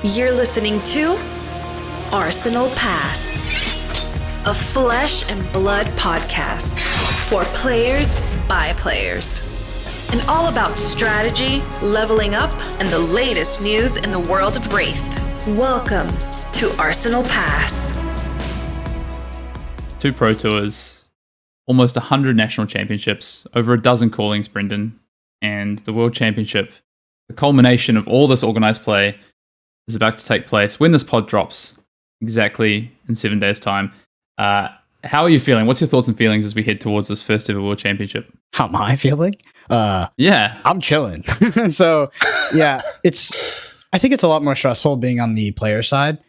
You're listening to Arsenal Pass, a flesh and blood podcast for players by players. And all about strategy, leveling up, and the latest news in the world of Wraith. Welcome to Arsenal Pass. 2 Pro Tours, almost 100 national championships, over a dozen callings, Brendan, and the World Championship, the culmination of all this organised play, is about to take place when this pod drops, exactly in 7 days' time. How are you feeling? What's your thoughts and feelings as we head towards this first ever World Championship? How am I feeling? Yeah. I'm chilling. So, yeah, I think it's a lot more stressful being on the player side.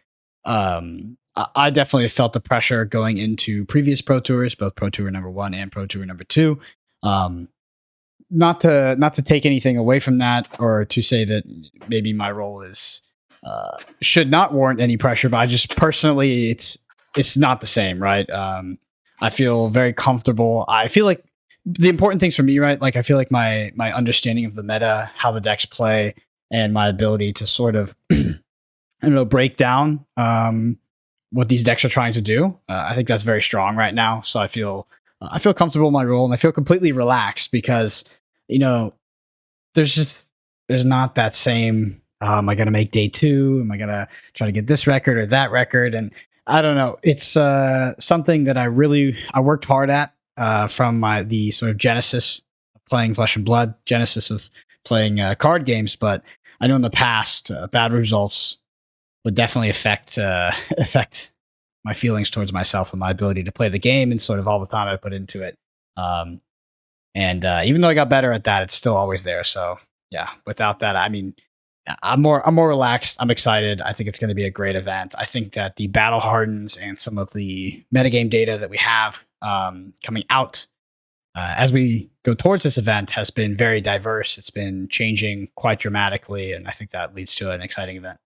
I definitely felt the pressure going into previous Pro Tours, both Pro Tour number 1 and Pro Tour number 2. Not to take anything away from that or to say that maybe my role is should not warrant any pressure, but I just personally, it's not the same, right? I feel very comfortable. I feel like the important things for me, right? Like I feel like my understanding of the meta, how the decks play, and my ability to sort of, break down what these decks are trying to do. I think that's very strong right now. So I feel comfortable in my role, and I feel completely relaxed because, there's not that same, am I going to make day 2? Am I going to try to get this record or that record? And I don't know. It's something that I worked hard at from the sort of genesis of playing Flesh and Blood, genesis of playing card games. But I know in the past, bad results would definitely affect my feelings towards myself and my ability to play the game and sort of all the time I put into it. And even though I got better at that, it's still always there. So yeah, without that, I mean, I'm more relaxed. I'm excited. I think it's going to be a great event. I think that the battle hardens and some of the metagame data that we have coming out as we go towards this event has been very diverse. It's been changing quite dramatically, and I think that leads to an exciting event.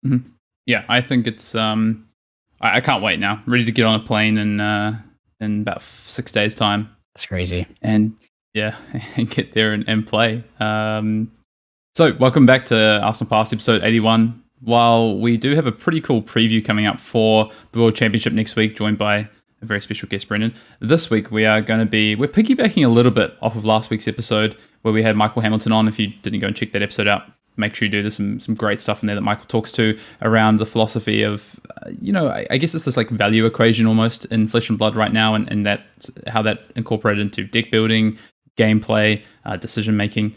Mm-hmm. Yeah, I think it's. I can't wait now. I'm ready to get on a plane in about 6 days' time. That's crazy. And yeah, and get there and play. So, welcome back to Arsenal Pass episode 81. While we do have a pretty cool preview coming up for the World Championship next week, joined by a very special guest, Brendan, this week we're piggybacking a little bit off of last week's episode where we had Michael Hamilton on. If you didn't go and check that episode out, make sure you do. There's some great stuff in there that Michael talks to around the philosophy of, I guess it's this like value equation almost in Flesh and Blood right now, and that how that incorporated into deck building, gameplay, decision making.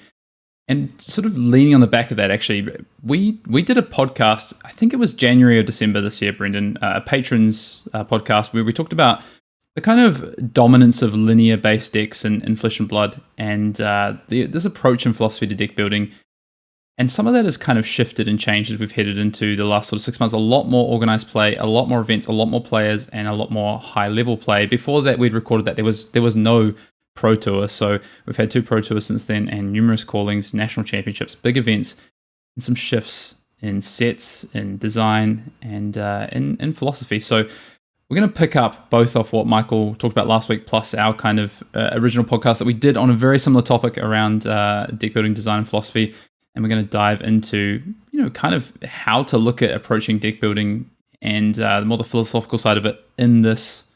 And sort of leaning on the back of that, actually, we did a podcast, I think it was January or December this year, Brendan, a patrons podcast where we talked about the kind of dominance of linear-based decks in Flesh and Blood and this approach and philosophy to deck building. And some of that has kind of shifted and changed as we've headed into the last sort of 6 months. A lot more organized play, a lot more events, a lot more players, and a lot more high-level play. Before that, we'd recorded that there was no Pro Tour. So we've had 2 Pro Tours since then and numerous callings, national championships, big events, and some shifts in sets, in design, and in philosophy. So we're going to pick up both off what Michael talked about last week, plus our kind of original podcast that we did on a very similar topic around deck building, design, and philosophy. And we're going to dive into, kind of how to look at approaching deck building and more the philosophical side of it in this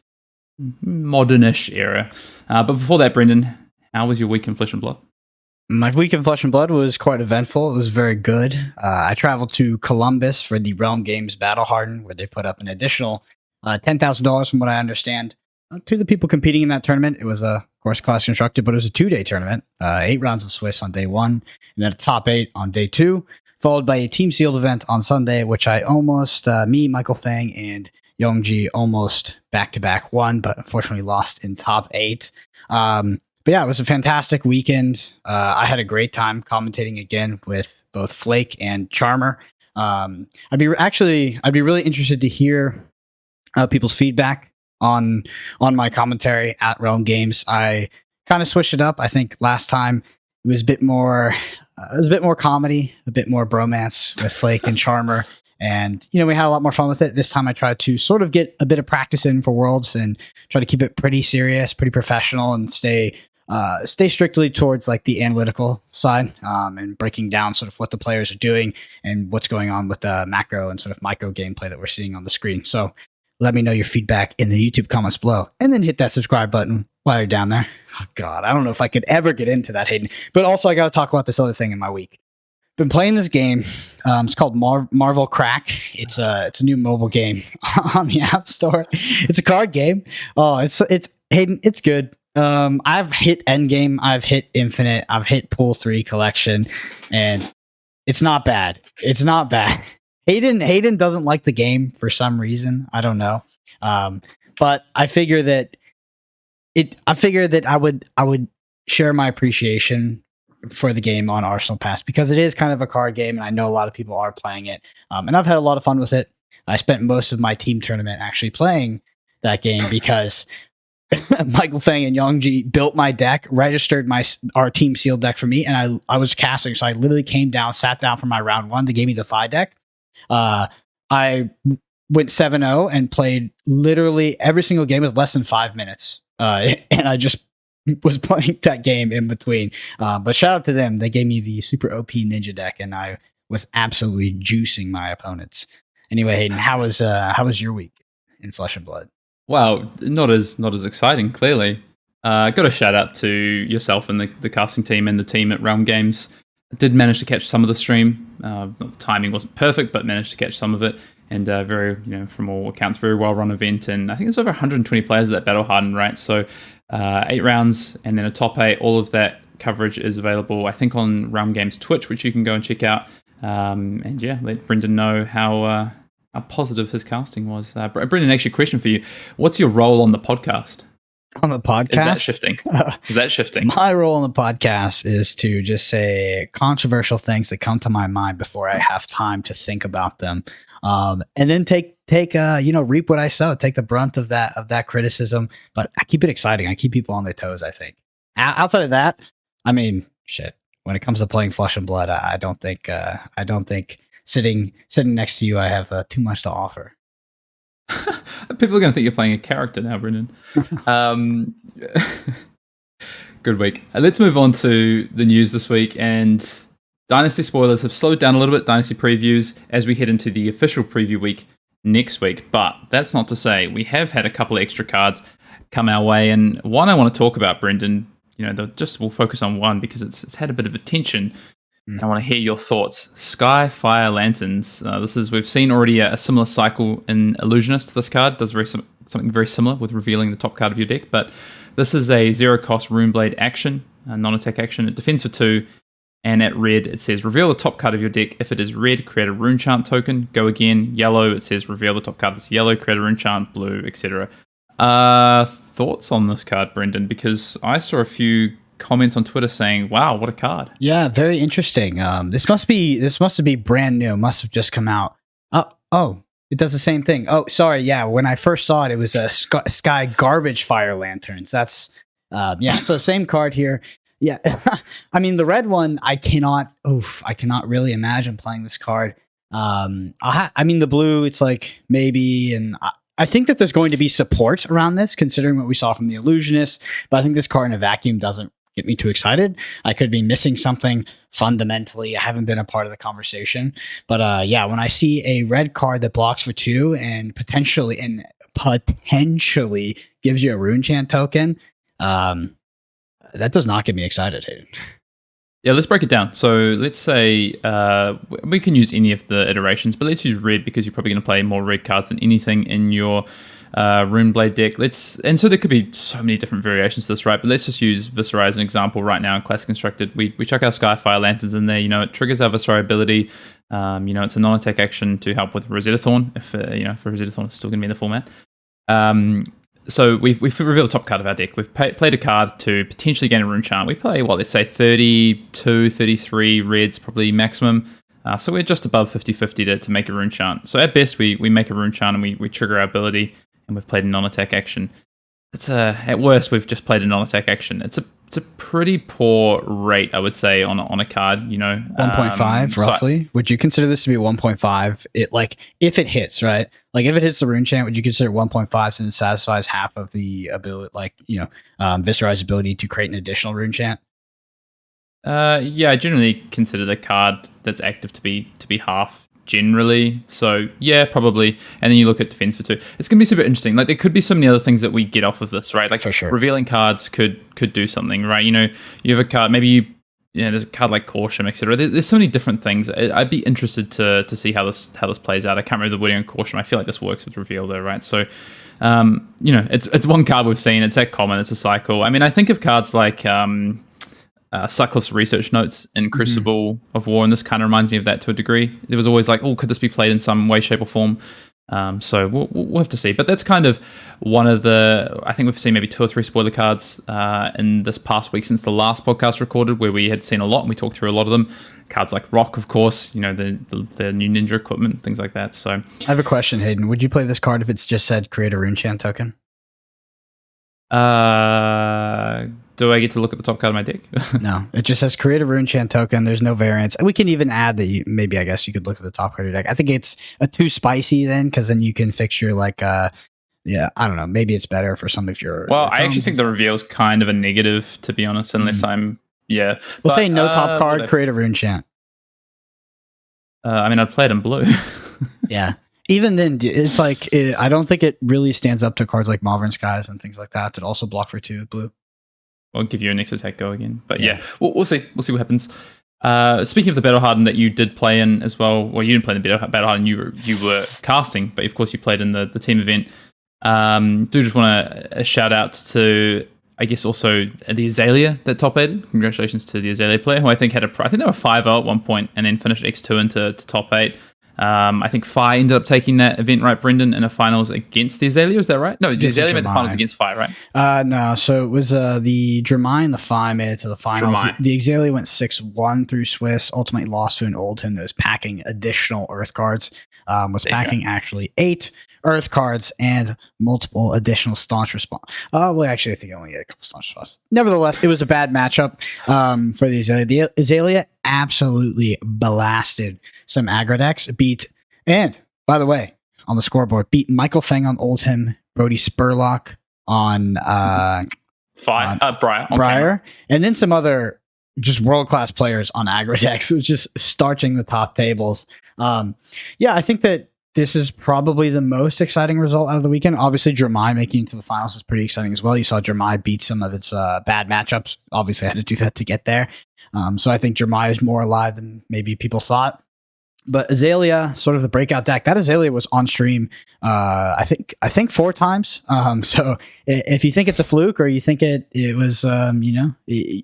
modernish era. But before that, Brendan, how was your week in Flesh and Blood? My week in Flesh and Blood was quite eventful. It was very good. I traveled to Columbus for the Realm Games Battle Harden, where they put up an additional $10,000, from what I understand, to the people competing in that tournament. It was, of course, class constructed, but it was a 2-day tournament. 8 rounds of Swiss on day 1, and then a top 8 on day 2, followed by a team sealed event on Sunday, which I almost, me, Michael Fang, and Youngji almost back-to-back won, but unfortunately lost in top 8. But yeah, it was a fantastic weekend. I had a great time commentating again with both Flake and Charmer. I'd be really interested to hear people's feedback on my commentary at Realm Games. I kind of switched it up. I think last time it was a bit more comedy, a bit more bromance with Flake and Charmer. And, we had a lot more fun with it. This time I tried to sort of get a bit of practice in for Worlds and try to keep it pretty serious, pretty professional, and stay stay strictly towards like the analytical side and breaking down sort of what the players are doing and what's going on with the macro and sort of micro gameplay that we're seeing on the screen. So let me know your feedback in the YouTube comments below, and then hit that subscribe button while you're down there. Oh God, I don't know if I could ever get into that, Hayden. But also I got to talk about this other thing in my week. Been playing this game. It's called Marvel Crack. It's a new mobile game on the App Store. It's a card game. Oh, it's Hayden. It's good. I've hit Endgame, I've hit Infinite, I've hit Pool 3 Collection, and it's not bad. It's not bad. Hayden doesn't like the game for some reason. I don't know. But I figure that I would share my appreciation for the game on Arsenal Pass, because it is kind of a card game, and I know a lot of people are playing it. And I've had a lot of fun with it. I spent most of my team tournament actually playing that game because Michael Fang and Yongji built my deck, registered our team sealed deck for me, and I was casting, so I literally came down, sat down for my round 1. They gave me the Phi deck. I went 7-0 and played literally every single game was less than 5 minutes, and I just was playing that game in between. But shout out to them; they gave me the super OP Ninja deck, and I was absolutely juicing my opponents. Anyway, Hayden, how was your week in Flesh and Blood? Wow, not as exciting, clearly. Got a shout out to yourself and the casting team and the team at Realm Games. Did manage to catch some of the stream. The timing wasn't perfect, but managed to catch some of it. And very, from all accounts, very well run event. And I think there's over 120 players at that Battle Hardened, right? So 8 rounds and then a top 8. All of that coverage is available, I think, on Realm Games Twitch, which you can go and check out. And yeah, let Brendan know how positive his casting was. Brendan, actually, a question for you. What's your role on the podcast? On the podcast? Is that shifting? My role on the podcast is to just say controversial things that come to my mind before I have time to think about them. And then take reap what I sow, take the brunt of that criticism. But I keep it exciting. I keep people on their toes, I think. Outside of that, I mean, shit. When it comes to playing Flesh and Blood, I don't think sitting next to you, I have too much to offer. People are going to think you're playing a character now, Brendan. Good week. Let's move on to the news this week. And Dynasty spoilers have slowed down a little bit, Dynasty previews, as we head into the official preview week next week. But that's not to say we have had a couple of extra cards come our way. And one I want to talk about, Brendan, we'll focus on one because it's had a bit of attention. I want to hear your thoughts. Sky Fire Lanterns. We've seen already a similar cycle in Illusionist. This card does something very similar with revealing the top card of your deck, but this is a 0-cost Runeblade action, a non-attack action. It defends for 2, and at red it says reveal the top card of your deck. If it is red, create a rune chant token. Go again. Yellow, it says reveal the top card. If it's yellow, create a rune chant. Blue, etc. Thoughts on this card, Brendan? Because I saw a few comments on Twitter saying, "Wow, what a card!" Yeah, very interesting. This must be brand new. Must have just come out. Oh, it does the same thing. Oh, sorry. Yeah, when I first saw it, it was a Sky Garbage Fire Lanterns. That's So same card here. Yeah, I mean the red one. I cannot really imagine playing this card. I mean the blue. It's like maybe, and I think that there's going to be support around this, considering what we saw from the Illusionist. But I think this card in a vacuum doesn't get me too excited. I could be missing something fundamentally. I haven't been a part of the conversation. But when I see a red card that blocks for 2 and potentially gives you a rune chant token, that does not get me excited, Hayden. Yeah, let's break it down. So let's say we can use any of the iterations, but let's use red because you're probably going to play more red cards than anything in your Runeblade deck. And so there could be so many different variations to this, right? But let's just use Viscera as an example right now in Classic Constructed. We chuck our Skyfire Lanterns in there. It triggers our Viscera ability. It's a non-attack action to help with Rosetta Thorn. If Rosetta Thorn is still going to be in the format. So we've revealed the top card of our deck. We've played a card to potentially gain a rune chant. We play, let's say 32, 33 reds, probably maximum. So we're just above 50-50 to make a rune chant. So at best, we make a rune chant and we trigger our ability, and we've played a non-attack action. At worst, we've just played a non-attack action. It's a it's a pretty poor rate, I would say, on a card. 1.5 roughly. Would you consider this to be 1.5? It like if it hits, right? Like if it hits the rune chant, would you consider 1.5 since it satisfies half of the ability, Viscerai's ability to create an additional rune chant? Yeah, I generally consider the card that's active to be half. Generally, so yeah, probably. And then you look at defense for 2. It's gonna be super interesting. Like there could be so many other things that we get off of this, right? Like for sure, revealing cards could do something, right? You have a card, maybe there's a card like Caution, etc. There's so many different things. I'd be interested to see how this plays out. I can't remember the wording on Caution. I feel like this works with reveal though, right? So it's one card we've seen. It's that common. It's a cycle. I mean, I think of cards like Sutcliffe's research notes in Crucible of War, and this kind of reminds me of that to a degree. There was always like, could this be played in some way, shape, or form? So we'll have to see. But that's kind of one of the, I think we've seen maybe 2 or 3 spoiler cards in this past week since the last podcast recorded, where we had seen a lot and we talked through a lot of them. Cards like Rock, of course, the new ninja equipment, things like that. So I have a question, Hayden. Would you play this card if it's just said create a rune chant token? Do I get to look at the top card of my deck? No, it just says create a rune chant token. There's no variance. We can even add that I guess you could look at the top card of your deck. I think it's too spicy then, because then you can fixture like, I don't know. Maybe it's better for some if you're. Well, I actually think the reveal is kind of a negative, to be honest, unless I'm, yeah. We'll say no top card, create a rune chant. I mean, I'd play it in blue. Yeah. Even then, it's like, I don't think it really stands up to cards like Malvern Skies and things like that also block for 2 blue. I'll give you a next attack go again. But yeah, we'll see. We'll see what happens. Speaking of the Battle Hardened that you did play in as well, you didn't play in the Battle Hardened, you were casting, but of course you played in the team event. Do just want a shout out to, I guess, also the Azalea that top 8. Congratulations to the Azalea player, who I think I think they were 5-0 at one point and then finished X2 into top 8. I think Phi ended up taking that event, right, Brendan, in a finals against the Azalea. Is that right? No, the Azalea made the finals against Phi, right? No, so it was the Jermaine and the Phi made it to the finals. The Azalea went 6-1 through Swiss, ultimately lost to an Oldhim that was packing additional Earth cards. Actually 8 Earth cards and multiple additional staunch response. Actually, I think I only had a couple staunch responses. Nevertheless, it was a bad matchup for the Azalea. The Azalea absolutely blasted some aggro decks. And by the way, on the scoreboard, beat Michael Feng on Oldhim, Brody Spurlock on Briar, and then some other just world-class players on aggro decks. It was just starching the top tables. I think that this is probably the most exciting result out of the weekend. Obviously, Jermai making it to the finals was pretty exciting as well. You saw Jermai beat some of its bad matchups. Obviously, I had to do that to get there. So I think Jermai is more alive than maybe people thought. But Azalea, sort of the breakout deck, that Azalea was on stream, I think 4 times. So if you think it's a fluke or you think it was,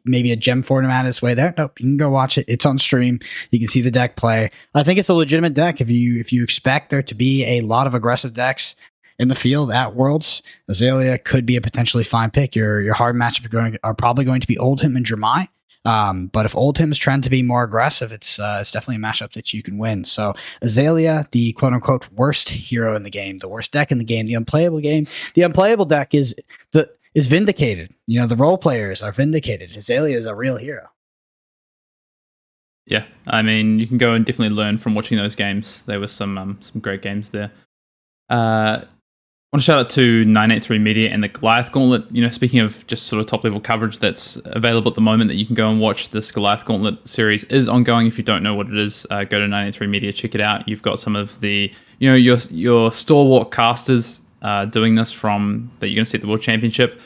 maybe a gem format its way there, nope, you can go watch it. It's on stream. You can see the deck play. I think it's a legitimate deck. If you expect there to be a lot of aggressive decks in the field at Worlds, Azalea could be a potentially fine pick. Your hard matchups are probably going to be Oldhim and Jermai. But if Oldhim is trying to be more aggressive, it's definitely a matchup that you can win. So Azalea, the quote unquote worst hero in the game, the worst deck in the game, the unplayable deck is vindicated. The role players are vindicated. Azalea is a real hero. Yeah, I mean, you can go and definitely learn from watching those games. There were some great games there. I want to shout out to 983 Media and the Goliath Gauntlet. Speaking of just sort of top level coverage that's available at the moment that you can go and watch, this Goliath Gauntlet series is ongoing. If you don't know what it is, go to 983 Media, check it out. You've got some of the, your stalwart casters doing this from that you're going to see at the World Championship,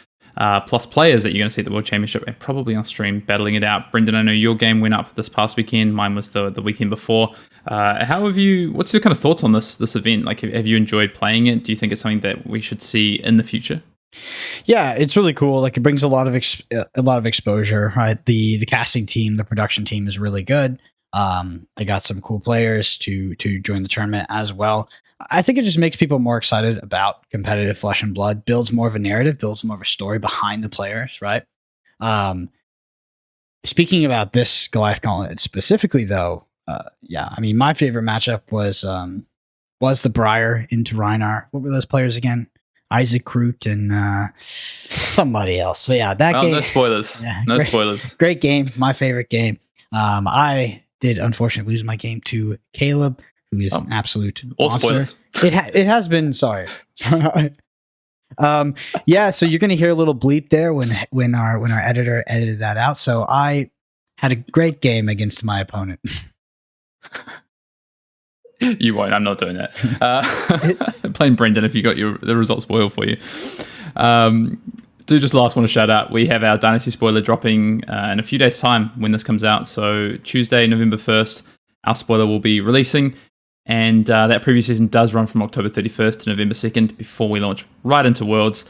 plus players that you're going to see at the World Championship and probably on stream battling it out. Brendan, I know your game went up this past weekend. Mine was the weekend before. What's your kind of thoughts on this event? Like, have you enjoyed playing it? Do you think it's something that we should see in the future? Yeah, it's really cool. Like, it brings a lot of exposure, right? The casting team, the production team is really good. They got some cool players to join the tournament as well. I think it just makes people more excited about competitive Flesh and Blood, builds more of a narrative, builds more of a story behind the players, right? Speaking about this Goliath Gauntlet specifically, though, my favorite matchup was the Briar into Reinar. What were those players again? Isaac Crute and somebody else. But yeah, that game. No spoilers. Yeah, no spoilers. Great game. My favorite game. I did unfortunately lose my game to Caleb, who is an absolute monster. Spoilers. It has been. Sorry. Yeah. So you're gonna hear a little bleep there when our editor edited that out. So I had a great game against my opponent. You won't. I'm not doing that. Playing Brendan if you got the results spoiled for you. Do just last want to shout out. We have our Dynasty spoiler dropping in a few days' time when this comes out. So Tuesday, November 1st, our spoiler will be releasing. And that previous season does run from October 31st to November 2nd before we launch right into Worlds.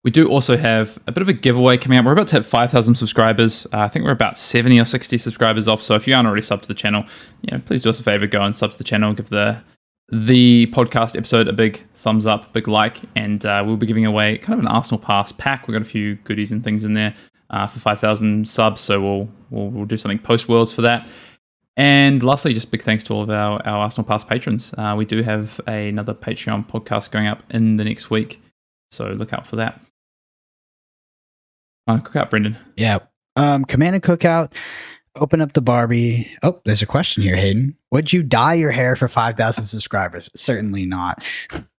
We do also have a bit of a giveaway coming up. We're about to hit 5,000 subscribers. I think we're about 70 or 60 subscribers off. So if you aren't already subbed to the channel, please do us a favor, go and sub to the channel, give the podcast episode a big thumbs up, big like, and we'll be giving away kind of an Arsenal Pass pack. We've got a few goodies and things in there for 5,000 subs. So we'll do something post Worlds for that. And lastly, just big thanks to all of our Arsenal Pass patrons. We do have another Patreon podcast going up in the next week. So look out for that. Cookout, Brendan. Yeah. Command and Cookout. Open up the Barbie. Oh, there's a question here, Hayden. Would you dye your hair for 5,000 subscribers? Certainly not.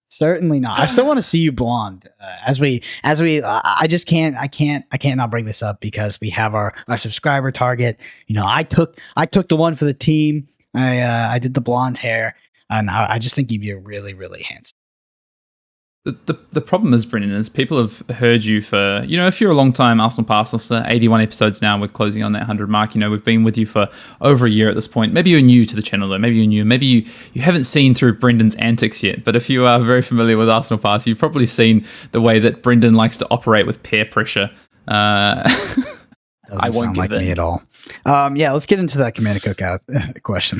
Certainly not. I still want to see you blonde. I just can't. I can't not bring this up because we have our subscriber target. I took the one for the team. I did the blonde hair, and I just think you'd be really, really handsome. The problem is, Brendan, is people have heard you for, if you're a long time Arsenal Pass listener, 81 episodes now, we're closing on that 100 mark. We've been with you for over a year at this point. Maybe you're new to the channel, though. Maybe you're new. Maybe you haven't seen through Brendan's antics yet. But if you are very familiar with Arsenal Pass, you've probably seen the way that Brendan likes to operate with peer pressure. Doesn't sound like me at all. Yeah, let's get into that Command and Cookout question.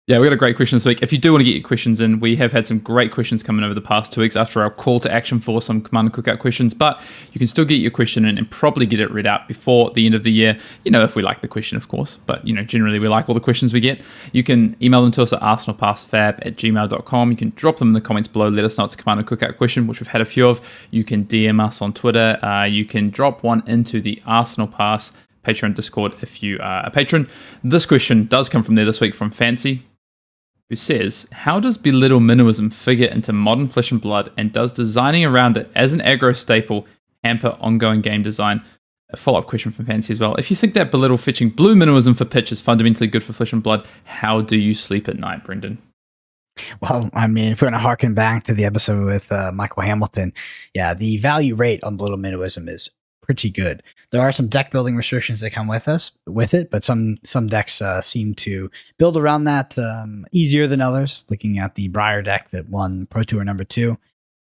Yeah, we got a great question this week. If you do want to get your questions in, we have had some great questions coming over the past 2 weeks after our call to action for some Command and Cookout questions, but you can still get your question in and probably get it read out before the end of the year, if we like the question, of course. But, generally we like all the questions we get. You can email them to us at arsenalpassfab@gmail.com. You can drop them in the comments below. Let us know it's a Command and Cookout question, which we've had a few of. You can DM us on Twitter. You can drop one into the Arsenal Pass Patreon Discord if you are a patron. This question does come from there this week from Fancy, who says, how does belittle minimalism figure into modern Flesh and Blood, and does designing around it as an aggro staple hamper ongoing game design? A follow-up question from Fancy as well. If you think that belittle fetching blue minimalism for pitch is fundamentally good for Flesh and Blood, how do you sleep at night, Brendan? Well, I mean, if we're going to harken back to the episode with Michael Hamilton, yeah, the value rate on belittle minimalism is pretty good. There are some deck building restrictions that come with it, but some decks seem to build around that easier than others. Looking at the Briar deck that won Pro Tour number 2.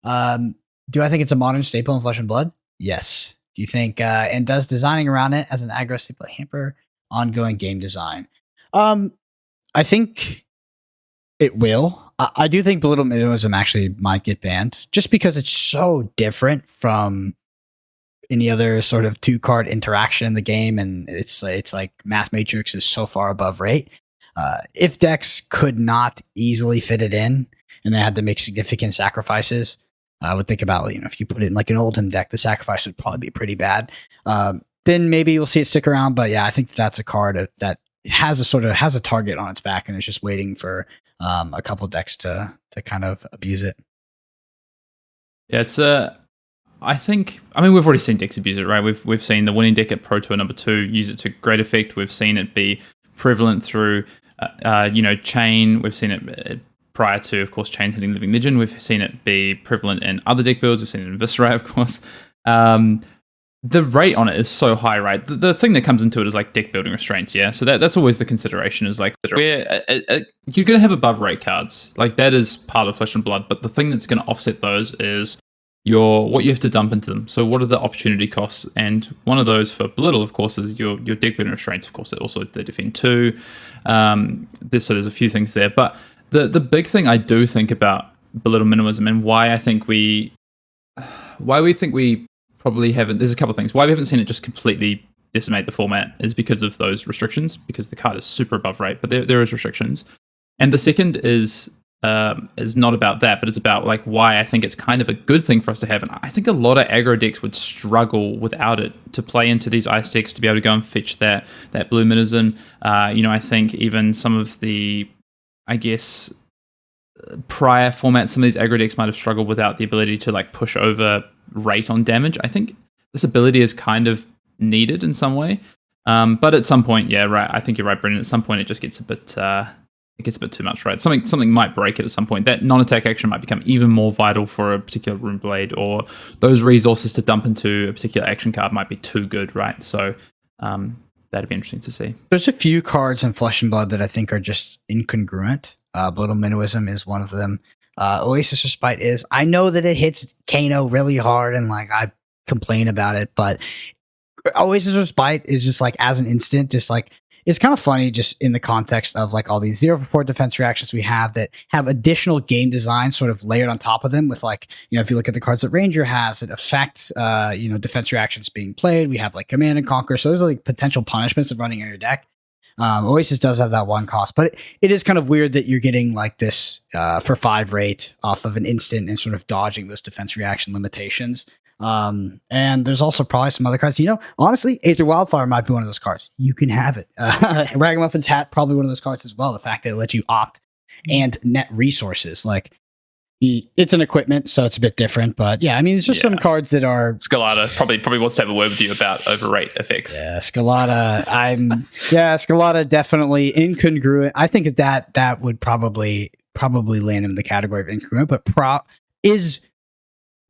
Do I think it's a modern staple in Flesh and Blood? Yes. Do you think and does designing around it as an aggro staple hamper ongoing game design? I think it will. I do think belittle minimalism actually might get banned just because it's so different from any other sort of 2-card interaction in the game, and it's like Math Matrix is so far above rate. If decks could not easily fit it in and they had to make significant sacrifices, I would think about, if you put it in like an Oldham deck, the sacrifice would probably be pretty bad. Then maybe you'll see it stick around. But yeah, I think that's a card that has a target on its back and is just waiting for a couple decks to kind of abuse it. Yeah, it's we've already seen decks abuse it, right? We've seen the winning deck at Pro Tour number 2 use it to great effect. We've seen it be prevalent through, Chain. We've seen it prior to, of course, Chain hitting Living Legend. We've seen it be prevalent in other deck builds. We've seen it in Viscera, of course. The rate on it is so high, right? The thing that comes into it is like deck building restraints, yeah? So that's always the consideration, is like, where you're going to have above rate cards. Like, that is part of Flesh and Blood, but the thing that's going to offset those is what you have to dump into them. So what are the opportunity costs? And one of those for belittle, of course, is your deck building restraints. Of course, they defend 2. So there's a few things there. But the big thing I do think about belittle minimalism, and why we think we probably haven't, there's a couple of things. Why we haven't seen it just completely decimate the format is because of those restrictions, because the card is super above rate, but there is restrictions. And the second is is not about that, but it's about like why I think it's kind of a good thing for us to have. And I think a lot of aggro decks would struggle without it to play into these ice decks to be able to go and fetch that blue Minizen. I think even some of the, I guess, prior formats, some of these aggro decks might have struggled without the ability to like push over rate on damage. I think this ability is kind of needed in some way. But at some point, yeah, right. I think you're right, Brendan. At some point, it just gets a bit too much, right? Something might break it at some point. That non-attack action might become even more vital for a particular Rune Blade, or those resources to dump into a particular action card might be too good, right? So that'd be interesting to see. There's a few cards in Flesh and Blood that I think are just incongruent. Bloatal Minnowism is one of them. Oasis Respite is. I know that it hits Kano really hard, and like I complain about it, but Oasis Respite is just like as an instant, just like it's kind of funny just in the context of like all these 0-for-4 defense reactions we have that have additional game design sort of layered on top of them with like, if you look at the cards that Ranger has, it affects, defense reactions being played. We have like Command and Conquer. So those are like potential punishments of running in your deck. Oasis does have that one cost, but it is kind of weird that you're getting like this for 5 rate off of an instant and sort of dodging those defense reaction limitations. And there's also probably some other cards. Honestly, Aether Wildfire might be one of those cards. You can have it. Ragamuffin's Hat, probably one of those cards as well. The fact that it lets you opt and net resources. Like, it's an equipment, so it's a bit different. But yeah, I mean, it's just some cards that are... Scalata probably wants to have a word with you about overrate effects. Yeah, Scalata. Scalata definitely incongruent. I think that would probably land in the category of incongruent, but is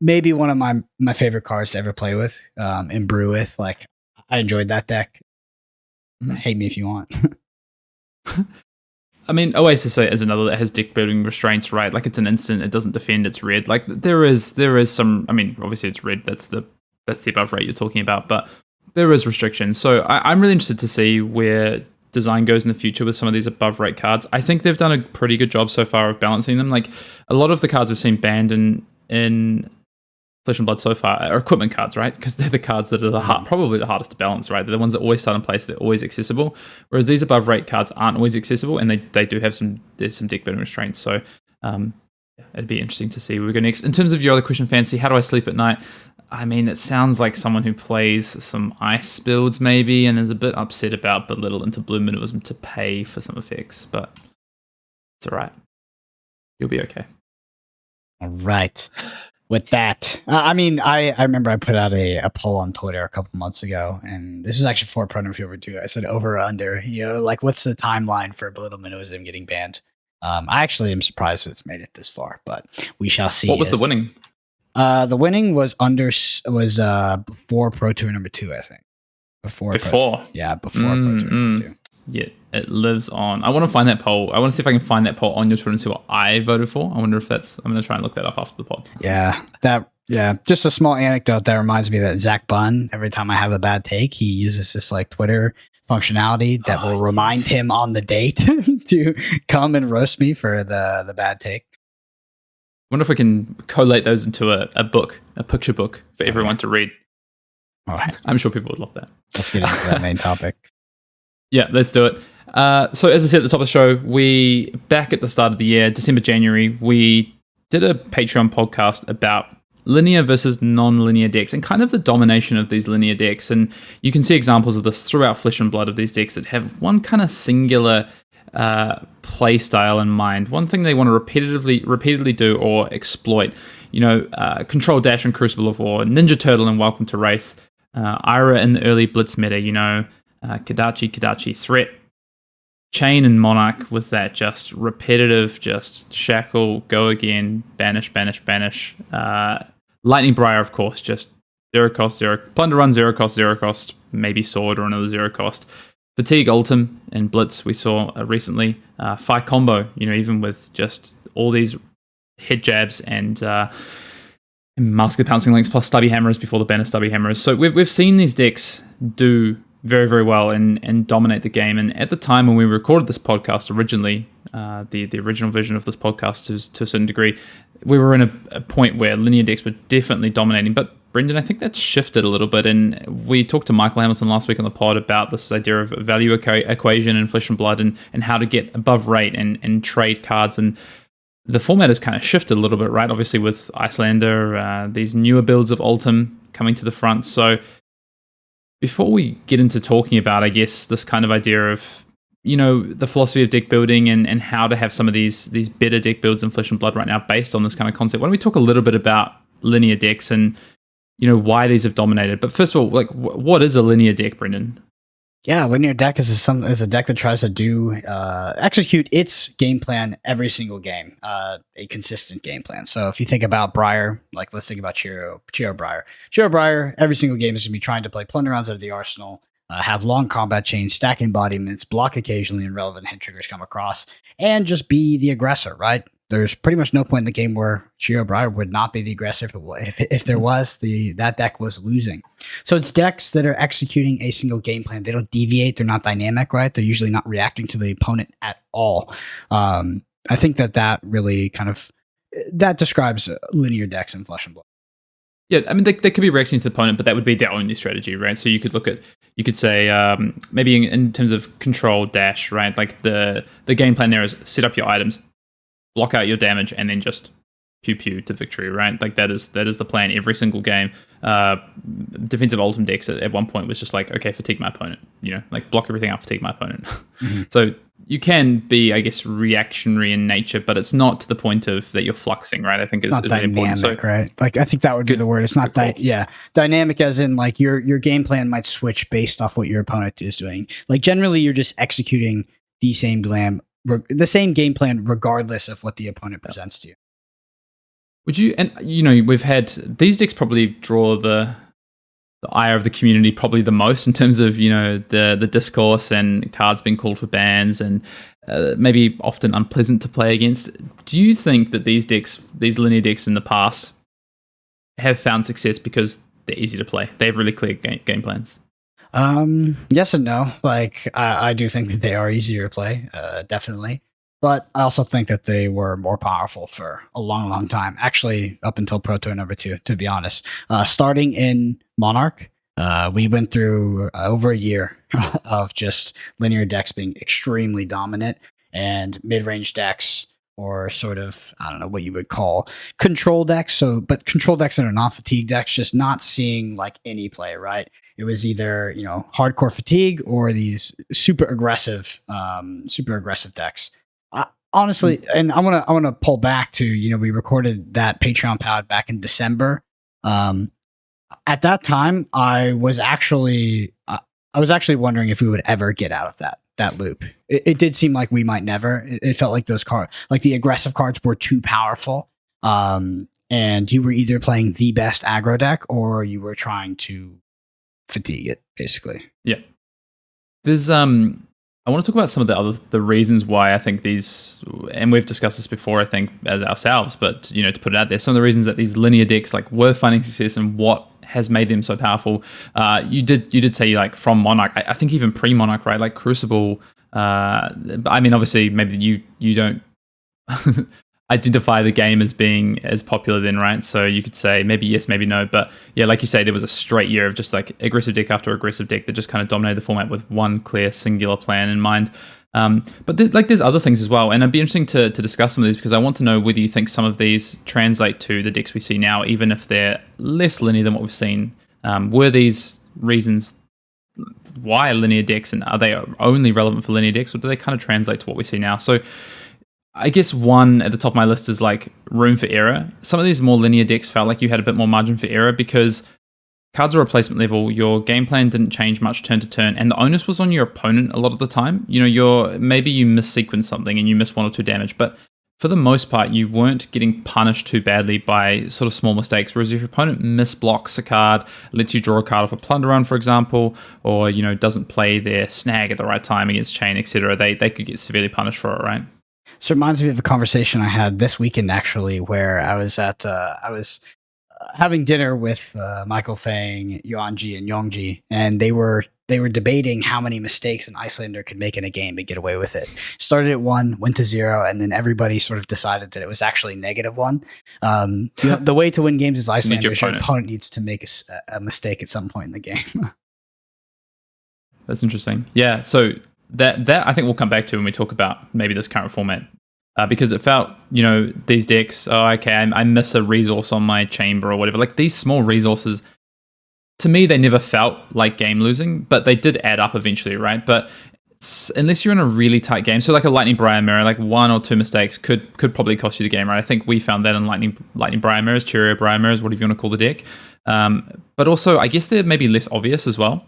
maybe one of my favorite cards to ever play with and brew with. Like, I enjoyed that deck. Hate me if you want. I mean, Oasis is another that has deck building restraints, right? Like, it's an instant, it doesn't defend, it's red. Like, there is some. I mean, obviously it's red. That's the above rate you're talking about, but there is restrictions. So I'm really interested to see where design goes in the future with some of these above rate cards. I think they've done a pretty good job so far of balancing them. Like, a lot of the cards we've seen banned in Flesh and Blood so far are equipment cards, right? Because they're the cards that are probably the hardest to balance, right? They're the ones that always start in place, they're always accessible. Whereas these above rate cards aren't always accessible, and they do have some deck building restraints. So it'd be interesting to see where we go next. In terms of your other question, Fancy, how do I sleep at night? I mean, it sounds like someone who plays some ice builds maybe and is a bit upset about Belittle into Blue Minnowism to pay for some effects, but it's all right. You'll be okay. All right. With that, I remember I put out a poll on Twitter a couple months ago, and this is actually for Proton Fever too. I said over or under, like what's the timeline for Belittle Minnowism getting banned? I actually am surprised that it's made it this far, but we shall see. What was the winning? The winning was before Pro Tour number 2, I think. Before. Pro Tour number 2. Yeah, it lives on. I want to find that poll. I want to see if I can find that poll on your Twitter and see what I voted for. I wonder if I'm going to try and look that up after the pod. Yeah. Just a small anecdote that reminds me that Zach Bunn, every time I have a bad take, he uses this like Twitter functionality that will remind him on the date to come and roast me for the bad take. I wonder if we can collate those into a book, a picture book for everyone to read. All right. I'm sure people would love that. Let's get into that main topic. Yeah, let's do it. So as I said at the top of the show, back at the start of the year, December, January, we did a Patreon podcast about linear versus non-linear decks and kind of the domination of these linear decks. And you can see examples of this throughout Flesh and Blood of these decks that have one kind of singular play style in mind, one thing they want to repeatedly do or exploit. Control Dash and Crucible of War, Ninja Turtle and Welcome to Wraith, Ira in the early Blitz meta, Kadachi Threat, Chain and Monarch with that just repetitive, just shackle, go again, banish. Lightning Briar, of course, just 0 cost, 0 Plunder Run, 0 cost, maybe Sword or another 0 cost. Fatigue Ultim and Blitz we saw recently. Fight Combo, even with just all these head jabs and Mask of the Pouncing Links plus Stubby Hammers before the banner Stubby Hammers. So we've seen these decks do very, very well and dominate the game. And at the time when we recorded this podcast originally, the original version of this podcast to a certain degree, we were in a point where linear decks were definitely dominating. But Brendan, I think that's shifted a little bit. And we talked to Michael Hamilton last week on the pod about this idea of value equation in Flesh and Blood and how to get above rate and trade cards. And the format has kind of shifted a little bit, right? Obviously with Icelander, these newer builds of Ultim coming to the front. So before we get into talking about, I guess, this kind of idea of, the philosophy of deck building and how to have some of these better deck builds in Flesh and Blood right now based on this kind of concept, why don't we talk a little bit about linear decks and, why these have dominated. But first of all, like, what is a linear deck, Brendan? Yeah, linear deck is a deck that tries to execute its game plan every single game, a consistent game plan. So if you think about Briar, like let's think about Chiro Briar. Chiro Briar, every single game is going to be trying to play plunder rounds out of the arsenal, have long combat chains, stack embodiments, block occasionally when relevant hit triggers come across, and just be the aggressor, right? There's pretty much no point in the game where Chiro Briar would not be the aggressor if there was. That deck was losing. So it's decks that are executing a single game plan. They don't deviate. They're not dynamic, right? They're usually not reacting to the opponent at all. I think that really that describes linear decks in Flesh and Blood. Yeah, I mean, they could be reacting to the opponent, but that would be their only strategy, right? So you could say maybe in terms of control dash, right? Like the game plan there is set up your items, block out your damage, and then just pew pew to victory, right? Like that is the plan every single game. Defensive Ultim decks at one point was just like, okay, fatigue my opponent, like block everything out, fatigue my opponent. Mm-hmm. So you can be, I guess, reactionary in nature, but it's not to the point of that you're fluxing, right? I think is really important. So, right? Like I think that would be the word. It's not dynamic as in like your game plan might switch based off what your opponent is doing. Like generally, you're just executing the same game plan regardless of what the opponent presents to you. Would you, and we've had these decks probably draw the ire of the community probably the most in terms of the discourse and cards being called for bans and maybe often unpleasant to play against. Do you think that these linear decks in the past have found success because they're easy to play? They have really clear game plans. Yes and no. Like I do think that they are easier to play, definitely. But I also think that they were more powerful for a long, long time. Actually, up until Pro Tour number 2, to be honest. Starting in Monarch, we went through over a year of just linear decks being extremely dominant and mid-range decks, or sort of, I don't know what you would call control decks. But control decks that are not fatigue decks, just not seeing like any play, right? It was either, hardcore fatigue or these super aggressive decks. Honestly, and I want to pull back to, we recorded that Patreon pod back in December. At that time, I was actually wondering if we would ever get out of that loop. It did seem like we might never. It felt like those cards, like the aggressive cards, were too powerful. And you were either playing the best aggro deck or you were trying to fatigue it, basically. Yeah. There's I want to talk about some of the reasons why I think these, and we've discussed this before, I think, as ourselves, but to put it out there, some of the reasons that these linear decks were finding success and what has made them so powerful. You did say from Monarch, I think even pre-Monarch, right? Like Crucible. I mean, obviously, maybe you don't identify the game as being as popular then, right? So you could say maybe yes, maybe no. But yeah, like you say, there was a straight year of just aggressive deck after aggressive deck that just kind of dominated the format with one clear singular plan in mind. But there's other things as well. And it'd be interesting to discuss some of these because I want to know whether you think some of these translate to the decks we see now, even if they're less linear than what we've seen. Were these reasons why linear decks, and are they only relevant for linear decks, or do they kind of translate to what we see now? So I guess one at the top of my list is room for error. Some of these more linear decks felt like you had a bit more margin for error because cards are replacement level, your game plan didn't change much turn to turn, and the onus was on your opponent a lot of the time. Maybe you missequenced something and you missed 1 or 2 damage, but for the most part, you weren't getting punished too badly by sort of small mistakes. Whereas if your opponent misblocks a card, lets you draw a card off a plunder run, for example, or doesn't play their snag at the right time against chain, etc., they could get severely punished for it, right? So it reminds me of a conversation I had this weekend, actually, where I was having dinner with Michael Fang, Yuanji, and Yongji, and they were debating how many mistakes an Icelander could make in a game and get away with it. Started at 1, went to 0, and then everybody sort of decided that it was actually -1. The way to win games is Icelander. Your opponent needs to make a mistake at some point in the game. That's interesting. Yeah, so that I think we'll come back to when we talk about maybe this current format because it felt, these decks, I miss a resource on my chamber or whatever. Like these small resources, to me, they never felt like game losing, but they did add up eventually, right? But unless you're in a really tight game, so like a Lightning Briar Mirror, like 1 or 2 mistakes could probably cost you the game, right? I think we found that in Lightning Briar Mirrors, Cheerio Briar Mirrors, whatever you want to call the deck. But also, I guess they're maybe less obvious as well.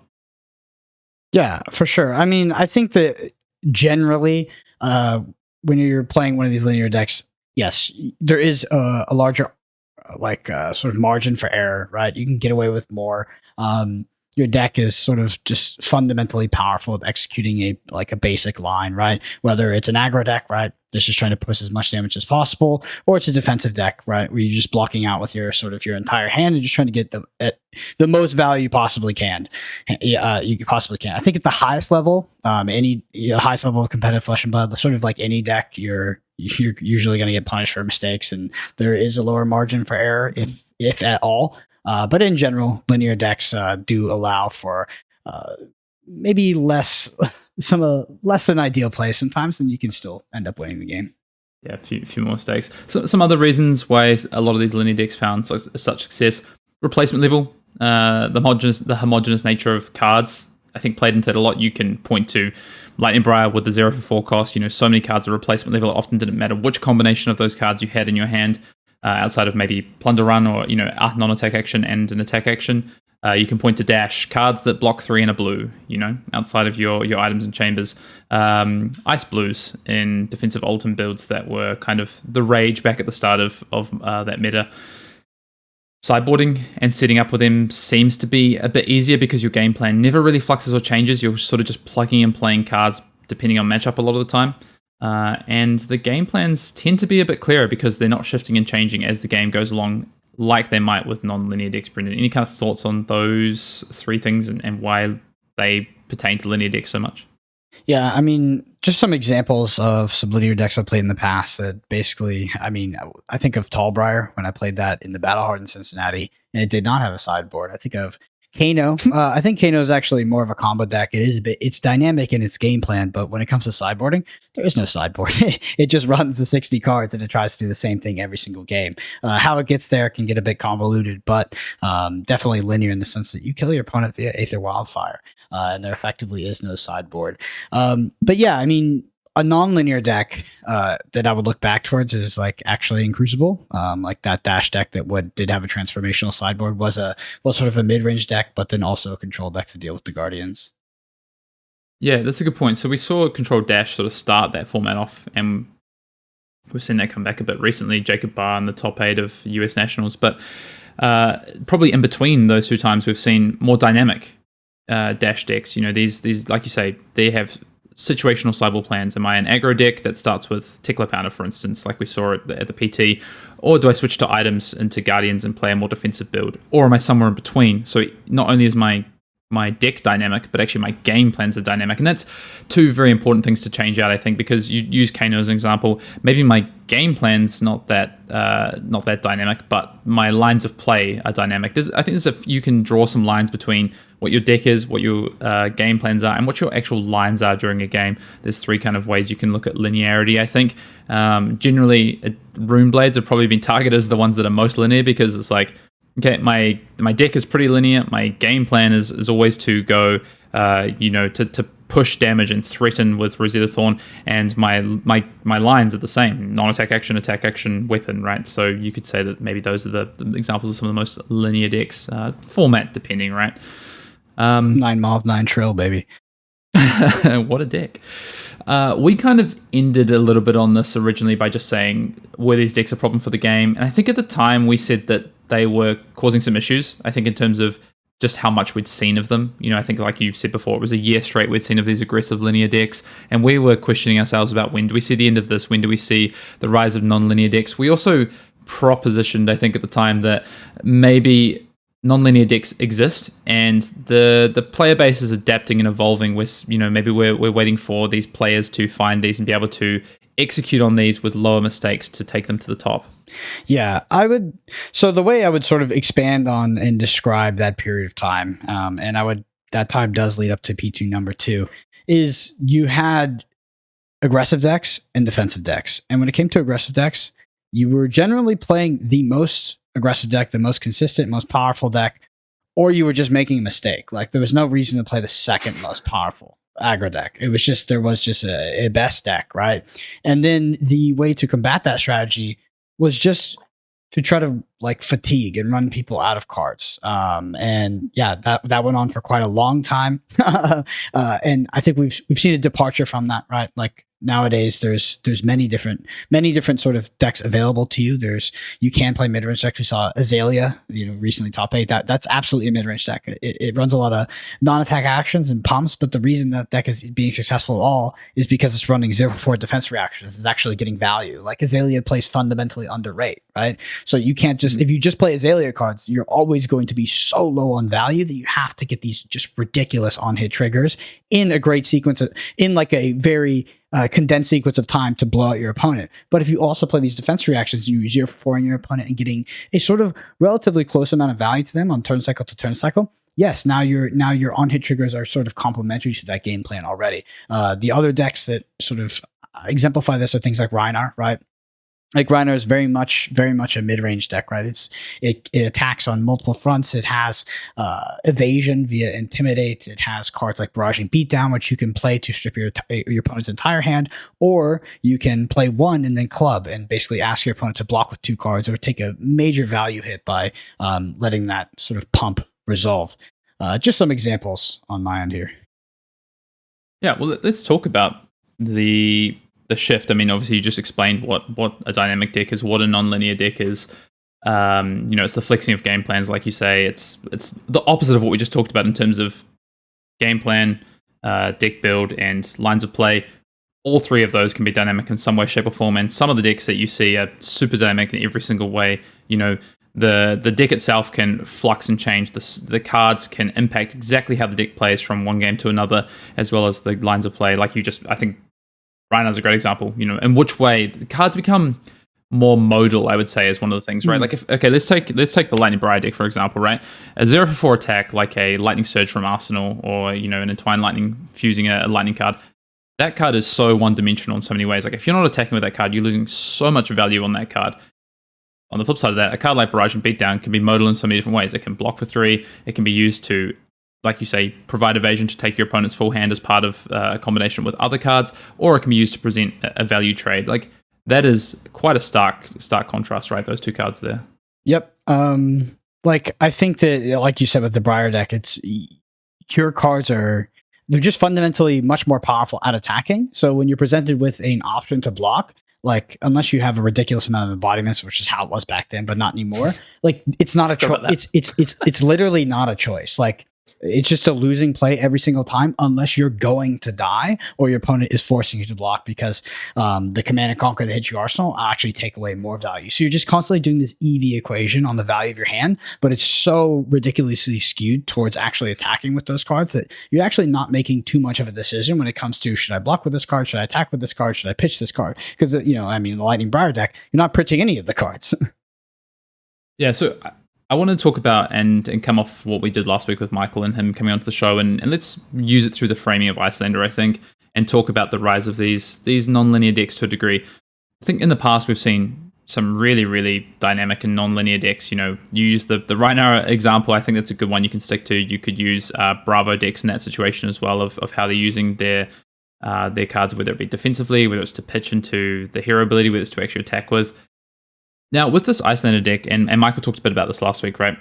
Yeah, for sure. I mean, I think that generally, when you're playing one of these linear decks, yes, there is a larger, sort of margin for error, right? You can get away with more. Your deck is sort of just fundamentally powerful at executing a basic line, right? Whether it's an aggro deck, right, that's just trying to push as much damage as possible, or it's a defensive deck, right, where you're just blocking out with your entire hand and just trying to get the most value you possibly can. You possibly can. I think at the highest level, highest level of competitive Flesh and Blood, sort of like any deck, you're usually going to get punished for mistakes, and there is a lower margin for error, if at all. But in general, linear decks do allow for maybe less than ideal play sometimes, and you can still end up winning the game. Yeah, a few more mistakes. So, some other reasons why a lot of these linear decks found such success: replacement level, the homogeneous nature of cards. I think played into it a lot. You can point to Lightning Briar with the 0 for 4 cost. So many cards are replacement level. It often didn't matter which combination of those cards you had in your hand. Outside of maybe Plunder Run or, a non-attack action and an attack action. You can point to Dash, cards that block 3 and a blue, outside of your items and chambers. Ice Blues in defensive Ultim builds that were kind of the rage back at the start of that meta. Sideboarding and setting up with them seems to be a bit easier because your game plan never really fluxes or changes. You're sort of just plugging and playing cards depending on matchup a lot of the time. And the game plans tend to be a bit clearer because they're not shifting and changing as the game goes along like they might with non-linear decks. Brendan, any kind of thoughts on those 3 things and why they pertain to linear decks so much? Yeah, I mean, just some examples of some linear decks I've played in the past that basically, I think of Tallbriar when I played that in the Battle-Hardened Cincinnati, and it did not have a sideboard. I think of Kano. I think Kano is actually more of a combo deck. It's dynamic in its game plan, but when it comes to sideboarding, there is no sideboard. It just runs the 60 cards and it tries to do the same thing every single game. How it gets there can get a bit convoluted, but definitely linear in the sense that you kill your opponent via Aether Wildfire, and there effectively is no sideboard. But yeah, I mean, a non-linear deck that I would look back towards is like actually in Crucible, like that Dash deck that did have a transformational sideboard was sort of a mid-range deck, but then also a control deck to deal with the Guardians. Yeah, that's a good point. So we saw Control Dash sort of start that format off, and we've seen that come back a bit recently. Jacob Barr in the top 8 of US Nationals, but probably in between those 2 times, we've seen more dynamic Dash decks. These like you say, they have situational sideboard plans. Am I an aggro deck that starts with Tickler Pounder, for instance, like we saw at the PT? Or do I switch to items into Guardians and play a more defensive build? Or am I somewhere in between? So not only is my deck dynamic, but actually my game plans are dynamic. And that's 2 very important things to change out, I think, because you use Kano as an example. Maybe my game plan's not that dynamic, but my lines of play are dynamic. You can draw some lines between what your deck is, what your game plans are, and what your actual lines are during a game. There's 3 kind of ways you can look at linearity, I think. Generally, Rune Blades have probably been targeted as the ones that are most linear because it's like, okay, my deck is pretty linear. My game plan is always to go, to push damage and threaten with Rosetta Thorn, and my lines are the same: non-attack action, attack action, weapon. Right. So you could say that maybe those are the examples of some of the most linear decks, format depending. Right. 9 Mauve, 9 Trill, baby. What a deck. We kind of ended a little bit on this originally by just saying, were these decks a problem for the game? And I think at the time we said that they were causing some issues, I think, in terms of just how much we'd seen of them. I think like you've said before, it was a year straight we'd seen of these aggressive linear decks, and we were questioning ourselves about when do we see the end of this? When do we see the rise of non-linear decks? We also propositioned, I think at the time, that maybe non-linear decks exist and the player base is adapting and evolving with, maybe we're waiting for these players to find these and be able to execute on these with lower mistakes to take them to the top. Yeah, so the way I would sort of expand on and describe that period of time, and that time does lead up to P2 number 2, is you had aggressive decks and defensive decks. And when it came to aggressive decks, you were generally playing the most aggressive deck, the most consistent, most powerful deck, or you were just making a mistake. Like there was no reason to play the second most powerful aggro deck. It was just, there was just a best deck, right? And then the way to combat that strategy was just to try to like fatigue and run people out of cards. And yeah, that went on for quite a long time. And I think we've seen a departure from that, right? Like nowadays there's many different sort of decks available to you. You can play mid-range decks. We saw Azalea, recently top 8. That's absolutely a mid-range deck. It runs a lot of non-attack actions and pumps, but the reason that deck is being successful at all is because it's running 0-4 defense reactions. It's actually getting value. Like Azalea plays fundamentally under rate, right? So you can't just, if you just play Azalea cards, you're always going to be so low on value that you have to get these just ridiculous on-hit triggers in a great sequence, in like a very condensed sequence of time to blow out your opponent. But if you also play these defense reactions, you use 0-4 on your opponent and getting a sort of relatively close amount of value to them on turn cycle to turn cycle, yes, now your on-hit triggers are sort of complementary to that game plan already. The other decks that sort of exemplify this are things like Rhinar, right? Like Rhinar is very much a mid-range deck, right? It attacks on multiple fronts. It has evasion via Intimidate. It has cards like Barraging Beatdown, which you can play to strip your opponent's entire hand, or you can play one and then club and basically ask your opponent to block with 2 cards or take a major value hit by letting that sort of pump resolve. Just some examples on my end here. Yeah, well, let's talk about the shift. I mean, obviously, you just explained what a dynamic deck is, what a non-linear deck is. It's the flexing of game plans, like you say. It's the opposite of what we just talked about in terms of game plan, deck build, and lines of play. All 3 of those can be dynamic in some way, shape, or form. And some of the decks that you see are super dynamic in every single way. The deck itself can flux and change. The cards can impact exactly how the deck plays from one game to another, as well as the lines of play. Like I think Rhinar is a great example, in which way the cards become more modal, I would say, is one of the things, right? Let's take the Lightning Briar deck, for example, right? A 0-4 attack, like a Lightning Surge from Arsenal, or, an Entwined Lightning fusing a lightning card. That card is so one-dimensional in so many ways. Like, if you're not attacking with that card, you're losing so much value on that card. On the flip side of that, a card like Barrage and Beatdown can be modal in so many different ways. It can block for 3. It can be used to, like you say, provide evasion to take your opponent's full hand as part of a combination with other cards, or it can be used to present a value trade. Like, that is quite a stark contrast, right? Those 2 cards there. Yep. I think that, like you said with the Briar deck, your cards they're just fundamentally much more powerful at attacking. So when you're presented with an option to block, like, unless you have a ridiculous amount of embodiments, which is how it was back then, but not anymore. Like, it's not a choice. It's literally not a choice. Like, it's just a losing play every single time, unless you're going to die or your opponent is forcing you to block, because the Command and Conquer that hits your arsenal actually take away more value. So you're just constantly doing this EV equation on the value of your hand, but it's so ridiculously skewed towards actually attacking with those cards that you're actually not making too much of a decision when it comes to, should I block with this card? Should I attack with this card? Should I pitch this card? Because, the Lightning Briar deck, you're not pitching any of the cards. Yeah, so I want to talk about and come off what we did last week with Michael and him coming onto the show, and let's use it through the framing of Icelander, I think, and talk about the rise of these non-linear decks to a degree. I think in the past we've seen some really, really dynamic and non-linear decks. You use the Rhinar example. I think that's a good one you can stick to. You could use Bravo decks in that situation as well, of how they're using their cards, whether it be defensively, whether it's to pitch into the hero ability, whether it's to actually attack with. Now, with this Icelander deck, and Michael talked a bit about this last week, right?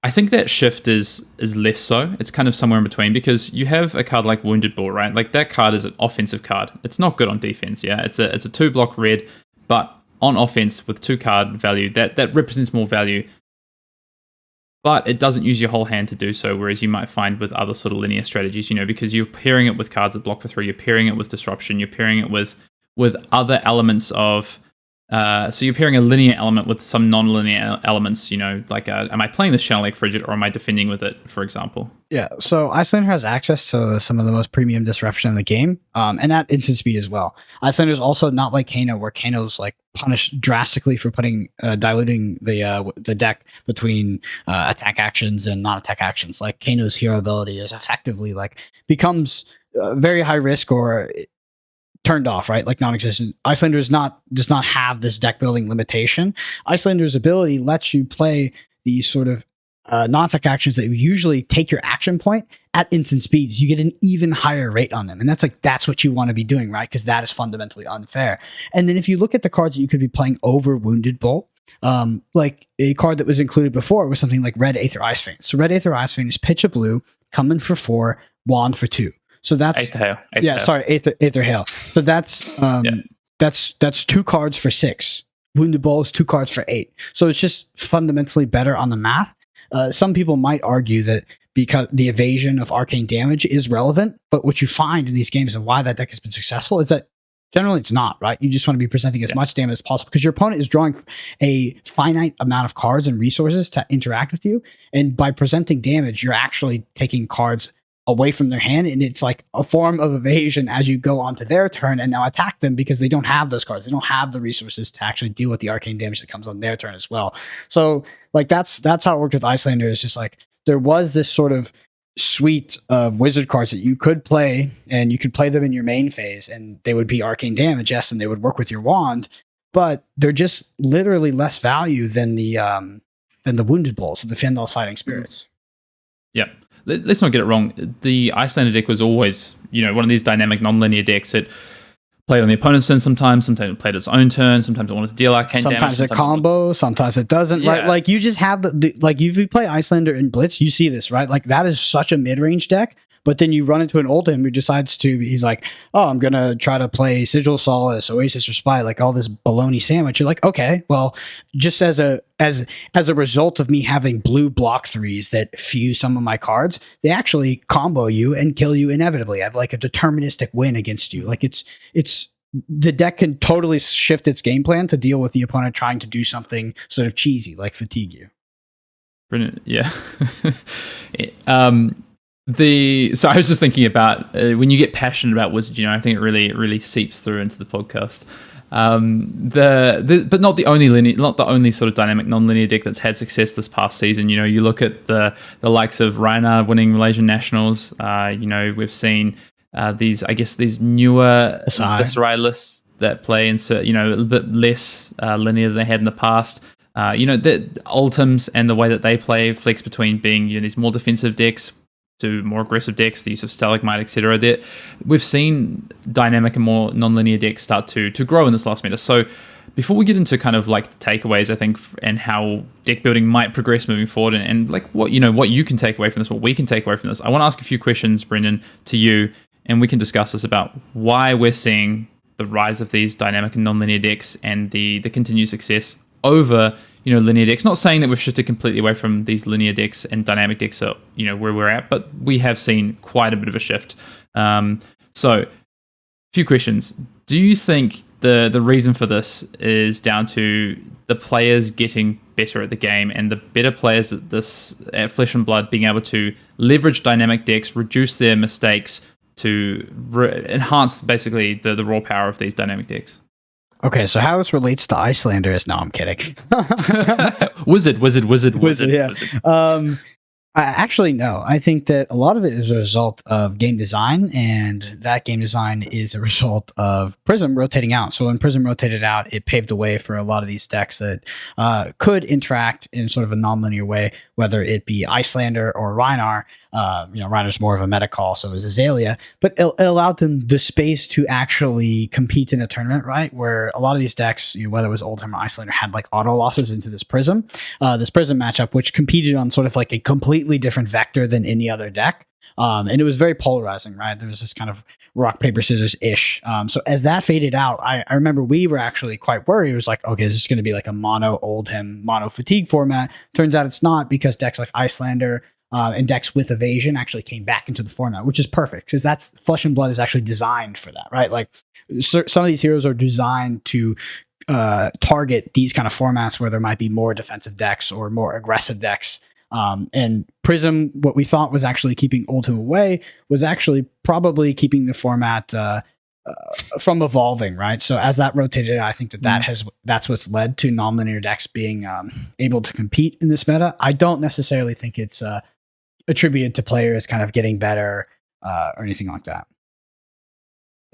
I think that shift is less so. It's kind of somewhere in between, because you have a card like Wounded Bull, right? Like, that card is an offensive card. It's not good on defense, yeah? It's a 2-block red, but on offense with 2 card value, that represents more value. But it doesn't use your whole hand to do so, whereas you might find with other sort of linear strategies, because you're pairing it with cards that block for 3, you're pairing it with Disruption, you're pairing it with other elements of... so you're pairing a linear element with some non-linear elements, like am I playing the Channel Lake Frigid, or am I defending with it, for example? Yeah, so Icelander has access to some of the most premium disruption in the game, and that instant speed as well. Icelander is also not like Kano, where Kano's like punished drastically for diluting the deck between attack actions and non-attack actions. Like, Kano's hero ability is effectively becomes very high risk, or turned off, right? Like non-existent. Icelander does not have this deck building limitation. Icelander's ability lets you play these sort of non-attack actions that would usually take your action point at instant speeds. You get an even higher rate on them. And that's what you want to be doing, right? Because that is fundamentally unfair. And then if you look at the cards that you could be playing over Wounded Bolt, like a card that was included before was something like Red Aether Ice Vein. So Red Aether Ice Vein is pitch a blue, coming for 4, wand for 2. So that's Aether Hail. So that's 2 cards for 6. Wounded Bolt is 2 cards for 8. So it's just fundamentally better on the math. Some people might argue that because the evasion of arcane damage is relevant, but what you find in these games and why that deck has been successful is that generally it's not, right? You just want to be presenting as much damage as possible because your opponent is drawing a finite amount of cards and resources to interact with you. And by presenting damage, you're actually taking cards away from their hand, and it's like a form of evasion as you go onto their turn and now attack them because they don't have those cards. They don't have the resources to actually deal with the arcane damage that comes on their turn as well. So like that's how it worked with Icelander. It's just like there was this sort of suite of wizard cards that you could play, and you could play them in your main phase and they would be arcane damage, yes, and they would work with your wand, but they're just literally less value than the Wounded Bulls or the Fandal's Fighting Spirits. Yeah. Let's not get it wrong. The Icelander deck was always, one of these dynamic, non-linear decks that played on the opponent's turn sometimes it played its own turn, sometimes it wanted to deal arcane damage. Sometimes it combo, sometimes it doesn't, right? Like you just have like if you play Icelander in Blitz, you see this, right? Like that is such a mid-range deck, but then you run into an Oldhim who decides he's like, oh, I'm going to try to play Sigil Solace, Oasis or Spy, like all this bologna sandwich. You're like, okay, well, just as a result of me having blue block 3s that fuse some of my cards, they actually combo you and kill you inevitably. I have like a deterministic win against you. Like it's the deck can totally shift its game plan to deal with the opponent trying to do something sort of cheesy, like fatigue you. Brilliant. Yeah. So I was just thinking about when you get passionate about Wizard, I think it really seeps through into the podcast. But not the only sort of dynamic non-linear deck that's had success this past season. You look at the likes of Reiner winning Malaysian Nationals. We've seen these newer Viserai lists that play in a little bit less linear than they had in the past. The Ultims and the way that they play flex between being these more defensive decks to more aggressive decks, the use of Stalagmite, etc. There, we've seen dynamic and more non-linear decks start to grow in this last meta. So before we get into kind of like the takeaways, I think, and how deck building might progress moving forward, and like what you can take away from this, what we can take away from this, I want to ask a few questions, Brendan, to you, and we can discuss this about why we're seeing the rise of these dynamic and non-linear decks and the continued success over linear decks. Not saying that we've shifted completely away from these linear decks and dynamic decks are where we're at, but we have seen quite a bit of a shift. So, a few questions. Do you think the reason for this is down to the players getting better at the game and the better players at Flesh and Blood being able to leverage dynamic decks, reduce their mistakes to enhance basically the raw power of these dynamic decks? Okay, so how this relates to Icelander is... No, I'm kidding. Wizard. Yeah. Actually, no. I think that a lot of it is a result of game design, and that game design is a result of Prism rotating out. So when Prism rotated out, it paved the way for a lot of these decks that could interact in sort of a non-linear way, whether it be Icelander or Rhinar. Rhinor's more of a meta call, so is Azalea, but it allowed them the space to actually compete in a tournament, right? Where a lot of these decks, whether it was Oldhim or Icelander, had like auto losses into this Prism matchup, which competed on sort of like a completely different vector than any other deck. And it was very polarizing, right? There was this kind of rock, paper, scissors-ish. So as that faded out, I remember we were actually quite worried. It was like, okay, this is going to be like a mono Oldhim, mono fatigue format. Turns out it's not, because decks like Icelander, and decks with evasion actually came back into the format, which is perfect, because that's Flesh and Blood is actually designed for that, right? Like some of these heroes are designed to target these kind of formats where there might be more defensive decks or more aggressive decks. And Prism, what we thought was actually keeping Oldhim away, was actually probably keeping the format from evolving, right? So as that rotated, I think that's what's led to non-linear decks being able to compete in this meta. I don't necessarily think it's attributed to players kind of getting better or anything like that.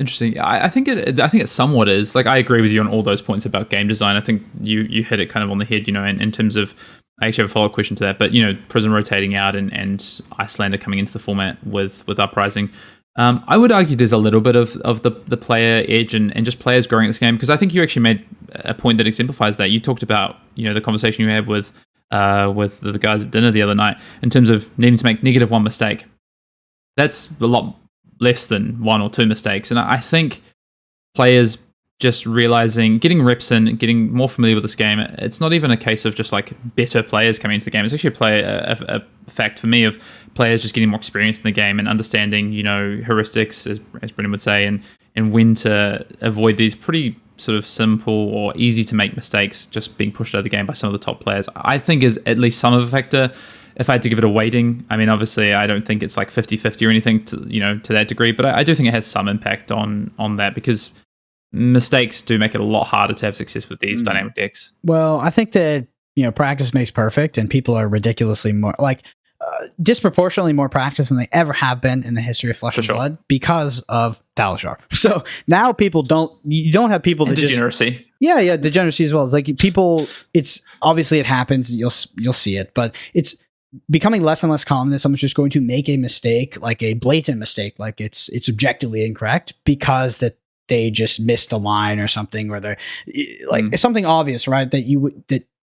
Interesting. I think it somewhat is. Like, I agree with you on all those points about game design. I think you hit it kind of on the head, in terms of, I actually have a follow-up question to that, but, Prism rotating out and Icelander coming into the format with Uprising. I would argue there's a little bit of the player edge and just players growing this game, because I think you actually made a point that exemplifies that. You talked about, the conversation you had with the guys at dinner the other night in terms of needing to make -1 mistake. That's a lot less than 1 or 2 mistakes. And I think players just realizing, getting reps in, getting more familiar with this game, it's not even a case of just like better players coming into the game. It's actually a fact for me of players just getting more experience in the game and understanding, heuristics, as Brendan would say, and when to avoid these pretty sort of simple or easy to make mistakes just being pushed out of the game by some of the top players. I think is at least some of a factor. If I had to give it a weighting, I mean, obviously, I don't think it's like 50-50 or anything to that degree, but I do think it has some impact on that, because mistakes do make it a lot harder to have success with these dynamic decks. Well, I think that, practice makes perfect, and people are ridiculously more, disproportionately more practiced than they ever have been in the history of Flesh and Blood because of Talishar. So now you don't have people that degeneracy. Yeah, degeneracy as well. It's like people, it's obviously it happens, you'll see it, but it's becoming less and less common that someone's just going to make a mistake, like a blatant mistake, like it's objectively incorrect because that they just missed a line or something, or they're like something obvious, right? That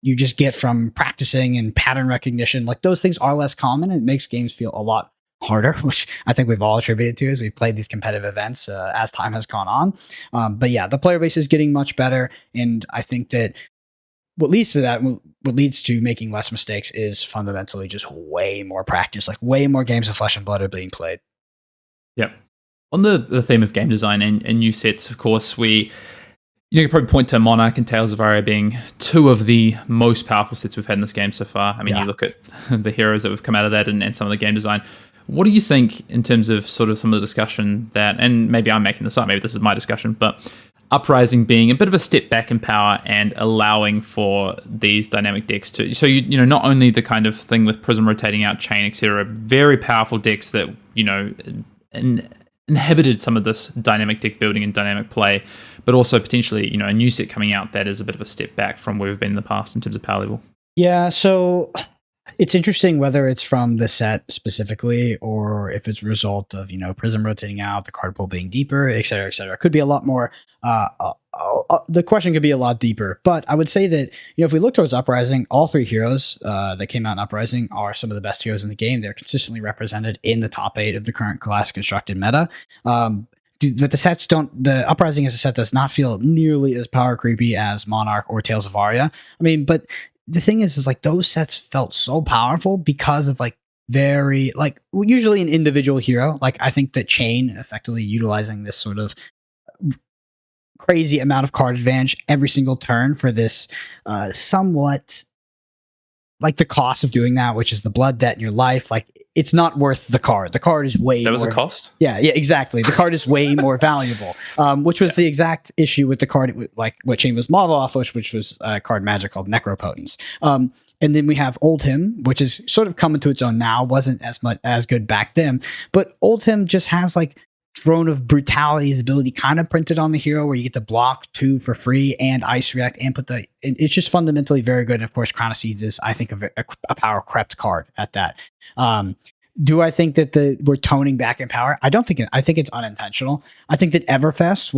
you just get from practicing and pattern recognition. Like those things are less common, and it makes games feel a lot harder, which I think we've all attributed to as we played these competitive events as time has gone on. But yeah, the player base is getting much better, and I think that what leads to making less mistakes is fundamentally just way more practice, like way more games of Flesh and Blood are being played. Yep. On the theme of game design and new sets, of course, you could probably point to Monarch and Tales of Aria being two of the most powerful sets we've had in this game so far. I mean, You look at the heroes that have come out of that and some of the game design. What do you think in terms of sort of some of the discussion that, and maybe I'm making this up, maybe this is my discussion, but Uprising being a bit of a step back in power and allowing for these dynamic decks to, so not only the kind of thing with Prism rotating out, Chain, etc., very powerful decks that inhibited some of this dynamic deck building and dynamic play, but also potentially a new set coming out that is a bit of a step back from where we've been in the past in terms of power level. Yeah, so it's interesting whether it's from the set specifically or if it's a result of, Prism rotating out, the card pool being deeper, et cetera, et cetera. It could be a lot more, the question could be a lot deeper. But I would say that, if we look towards Uprising, all 3 heroes that came out in Uprising are some of the best heroes in the game. They're consistently represented in the top 8 of the current classic constructed meta. But the Uprising as a set does not feel nearly as power creepy as Monarch or Tales of Aria. I mean, but the thing is like those sets felt so powerful because of usually an individual hero. Like I think that Chain effectively utilizing this sort of crazy amount of card advantage every single turn for this somewhat like the cost of doing that, which is the blood debt in your life. Like it's not worth the card. The card is way that more. Was a cost? Yeah, exactly. The card is way more valuable, which was the exact issue with the card, like what Chain was modeled off of, which was a card magic called Necropotence. And then we have Oldhim, which is sort of coming to its own now. Wasn't as good back then, but Oldhim just has like Throne of Brutality's ability kind of printed on the hero, where you get to block 2 for free and ice react and it's just fundamentally very good. And of course, Crown of Seeds is, I think, a power crept card at that. Do I think that we're toning back in power? I don't think I think it's unintentional. I think that Everfest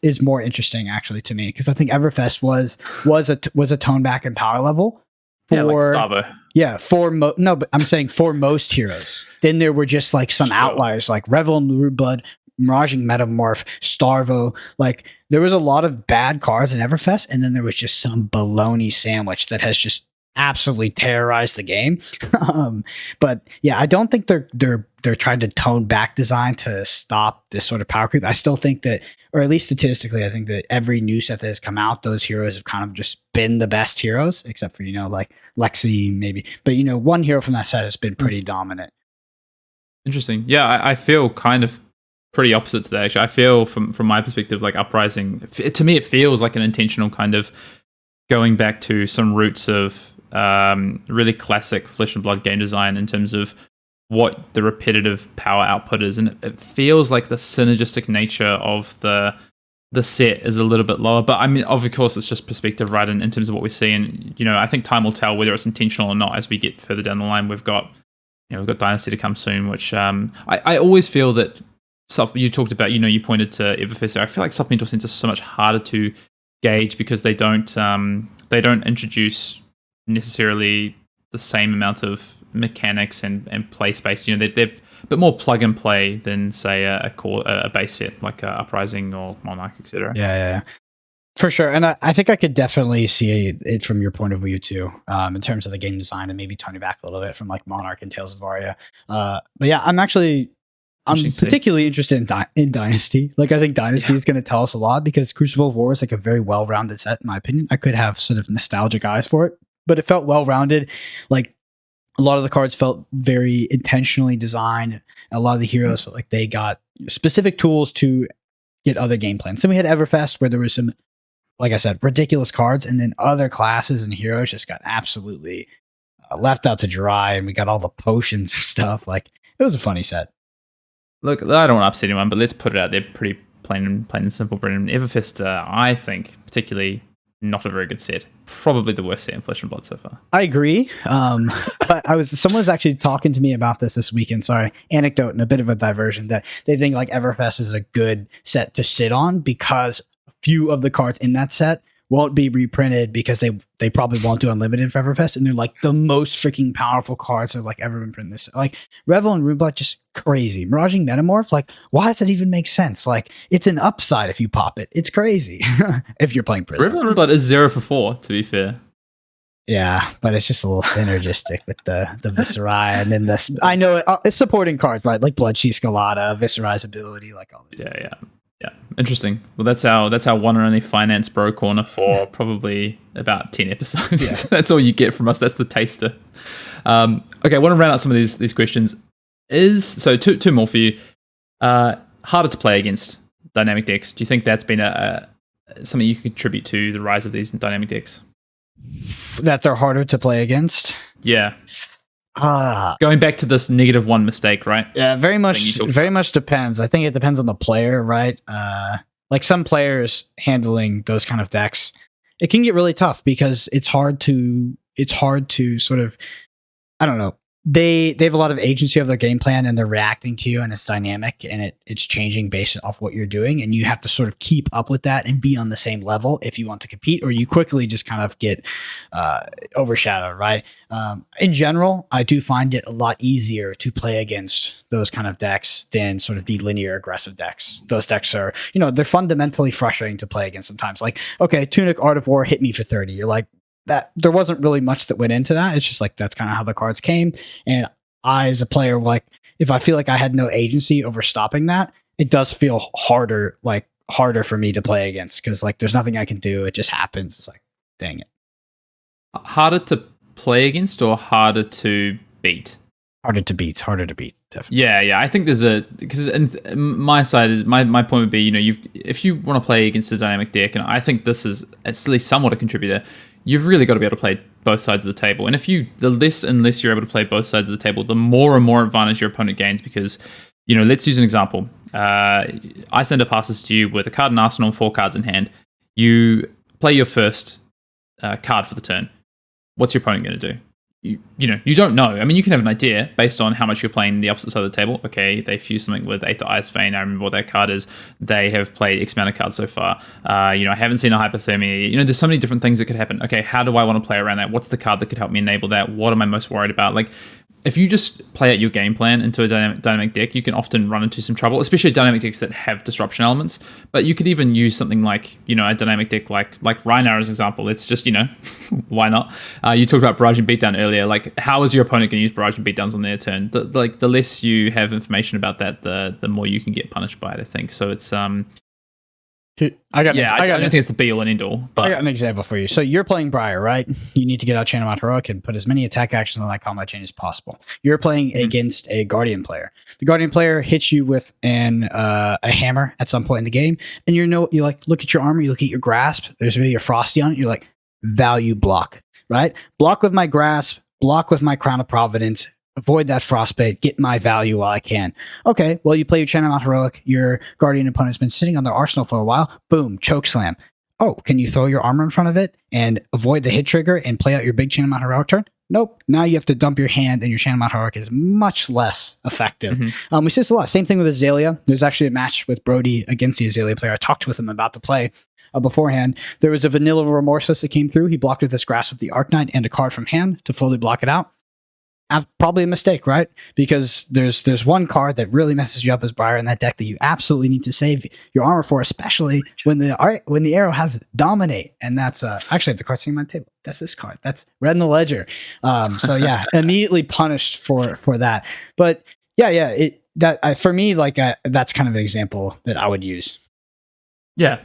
is more interesting actually to me, because I think Everfest was a tone back in power level. Like Stavo. Yeah, but I'm saying for most heroes. Then there were just like some outliers, like Revel and Rude Miraging Metamorph, Starvo. Like there was a lot of bad cards in Everfest, and then there was just some baloney sandwich that has just absolutely terrorized the game. But yeah, I don't think they're trying to tone back design to stop this sort of power creep. I still think that, or at least statistically, I think that every new set that has come out, those heroes have kind of just been the best heroes, except for, like Lexi maybe. But, one hero from that set has been pretty dominant. Interesting. Yeah, I feel kind of pretty opposite to that, actually. I feel from my perspective, like Uprising, to me, it feels like an intentional kind of going back to some roots of really classic Flesh and Blood game design in terms of what the repetitive power output is, and it feels like the synergistic nature of the set is a little bit lower. But I mean, of course, it's just perspective, right? In terms of what we see, and I think time will tell whether it's intentional or not as we get further down the line. We've got Dynasty to come soon, which I always feel that you talked about. You pointed to Everfest there. I feel like supplemental sets are so much harder to gauge because they don't introduce necessarily the same amount of mechanics and play space. They're a bit more plug and play than say a base set like Uprising or Monarch, etc. Yeah, for sure. And I think I could definitely see it from your point of view too, in terms of the game design, and maybe turning back a little bit from like Monarch and Tales of Aria. But yeah, I'm particularly interested in Dynasty. Like, I think Dynasty is going to tell us a lot because Crucible of War is like a very well-rounded set, in my opinion. I could have sort of nostalgic eyes for it, but it felt well-rounded. Like, a lot of the cards felt very intentionally designed. A lot of the heroes felt like they got specific tools to get other game plans. Then we had Everfest, where there was some, like I said, ridiculous cards, and then other classes and heroes just got absolutely left out to dry, and we got all the potions and stuff. Like, it was a funny set. Look, I don't want to upset anyone, but let's put it out there pretty plain and simple, Brendan. Everfest, I think, particularly not a very good set. Probably the worst set in Flesh and Blood so far. I agree. But someone was actually talking to me about this weekend. Sorry, anecdote and a bit of a diversion, that they think like Everfest is a good set to sit on because a few of the cards in that set won't be reprinted because they probably won't do Unlimited for Everfest, and they're like the most freaking powerful cards that have like ever been printed. This like Revel and Runeblood, just crazy. Miraging Metamorph, like, why does that even make sense? Like, it's an upside if you pop it. It's crazy if you're playing Prism. Revel and Runeblood is 0 for 4, to be fair. Yeah, but it's just a little synergistic with the Viscerai, and then this. I know it's supporting cards, right? Like Bloodshea Scalata, Viscerai's ability, like all this. Yeah. Interesting. Well, that's our one and only finance bro corner for probably about 10 episodes. Yeah. That's all you get from us. That's the taster. Okay, I want to round out some of these questions. So two more for you. Harder to play against dynamic decks. Do you think that's been something you can contribute to the rise of these dynamic decks? That they're harder to play against? Yeah. Going back to this -1 mistake, right? Yeah, very much depends. I think it depends on the player, right? Like some players handling those kind of decks, it can get really tough because it's hard to sort of, I don't know. They have a lot of agency of their game plan, and they're reacting to you, and it's dynamic, and it's changing based off what you're doing, and you have to sort of keep up with that and be on the same level if you want to compete, or you quickly just kind of get overshadowed, right? In general, I do find it a lot easier to play against those kind of decks than sort of the linear aggressive decks. Those decks are, they're fundamentally frustrating to play against sometimes. Like, okay, Tunic Art of War hit me for 30. You're like, that there wasn't really much that went into that. It's just like, that's kind of how the cards came. And I, as a player, like, if I feel like I had no agency over stopping that, it does feel harder for me to play against, because like there's nothing I can do. It just happens. It's like, dang it. Harder to play against or harder to beat? Harder to beat, definitely. Yeah. I think because my side is my point would be, if you want to play against a dynamic deck, and I think it's at least somewhat a contributor, you've really got to be able to play both sides of the table. And the less and less you're able to play both sides of the table, the more and more advantage your opponent gains. Because, let's use an example. Icelander passes to you with a card in arsenal and 4 cards in hand. You play your first card for the turn. What's your opponent going to do? You don't know. I mean, you can have an idea based on how much you're playing the opposite side of the table. Okay, they fuse something with Aether Ice Vein. I remember what that card is. They have played X amount of cards so far. I haven't seen a hypothermia. There's so many different things that could happen. Okay, how do I want to play around that? What's the card that could help me enable that? What am I most worried about? Like, if you just play out your game plan into a dynamic deck, you can often run into some trouble, especially dynamic decks that have disruption elements. But you could even use something like, a dynamic deck like Rhinar as an example. It's just, why not? You talked about Barrage and Beatdown earlier. Like, how is your opponent going to use Barrage and Beatdowns on their turn? The less you have information about that, the more you can get punished by it, I think. So it's I don't think it's the be all and end all. But I got an example for you. So you're playing Briar, right? You need to get out Chain of Mount Heroic and put as many attack actions on that combat chain as possible. You're playing against a Guardian player. The Guardian player hits you with a hammer at some point in the game, and you look at your armor, you look at your grasp. There's maybe a Frosty on it. You're like, value block, right? Block with my grasp. Block with my Crown of Providence. avoid that frostbite, get my value while I can. Okay, well, you play your Channel Mount Heroic, your Guardian opponent's been sitting on their arsenal for a while, boom, choke slam. Oh, can you throw your armor in front of it and avoid the hit trigger and play out your big Channel Mount Heroic turn? Nope. Now you have to dump your hand, and your Channel Mount Heroic is much less effective. We see this a lot. Same thing with Azalea. There's actually a match with Brody against the Azalea player. I talked with him about the play beforehand. There was a vanilla Remorseless that came through. He blocked with this Grasp of the Arknight and a card from hand to fully block it out. Probably a mistake, right? Because there's one card that really messes you up as Briar in that deck that you absolutely need to save your armor for, especially when the arrow has Dominate, and that's actually I have the card sitting on my table. That's this card. That's Red in the Ledger. So yeah, immediately punished for that. But for me, that's kind of an example that I would use. Yeah,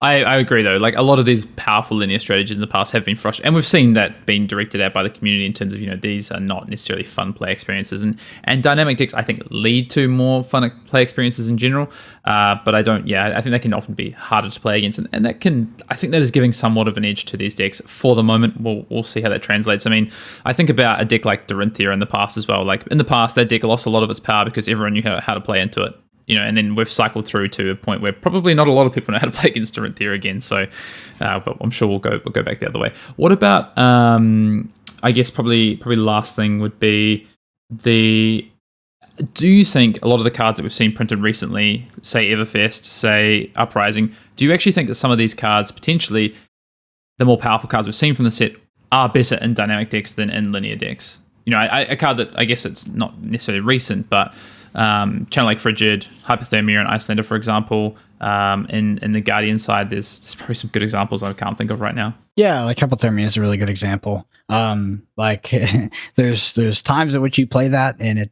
I agree though. Like a lot of these powerful linear strategies in the past have been frustrating, and we've seen that being directed at by the community in terms of, these are not necessarily fun play experiences, and dynamic decks I think lead to more fun play experiences in general. But I think they can often be harder to play against, and I think that is giving somewhat of an edge to these decks for the moment. We'll see how that translates. I mean, I think about a deck like Dorinthia in the past as well. Like in the past, that deck lost a lot of its power because everyone knew how to play into it. And then we've cycled through to a point where probably not a lot of people know how to play against Dorinthia again. So, but I'm sure we'll go back the other way. What about? I guess probably the last thing would be do you think a lot of the cards that we've seen printed recently, say Everfest, say Uprising, do you actually think that some of these cards, potentially the more powerful cards we've seen from the set, are better in dynamic decks than in linear decks? A card that I guess it's not necessarily recent, but Channel Lake Frigid, Hypothermia, and Icelander, for example. In the Guardian side, there's probably some good examples I can't think of right now. Yeah, like Hypothermia is a really good example. There's times at which you play that, and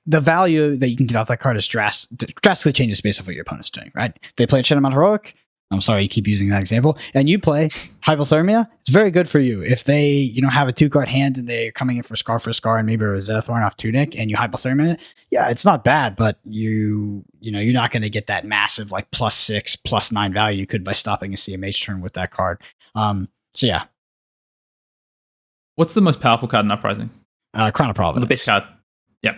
the value that you can get off that card is drastically changes based off what your opponent's doing, right? If they play a Channel Mount Heroic, I'm sorry, you keep using that example, and you play Hypothermia, it's very good for you. If they, have a 2-card hand and they're coming in for Scar, and maybe a Rosetta Thorn off Tunic, and you Hypothermia, yeah, it's not bad, but you're not going to get that massive +6, +9 value you could by stopping a CMH turn with that card. So yeah. What's the most powerful card in Uprising? Crown of Providence. The best card. Yeah.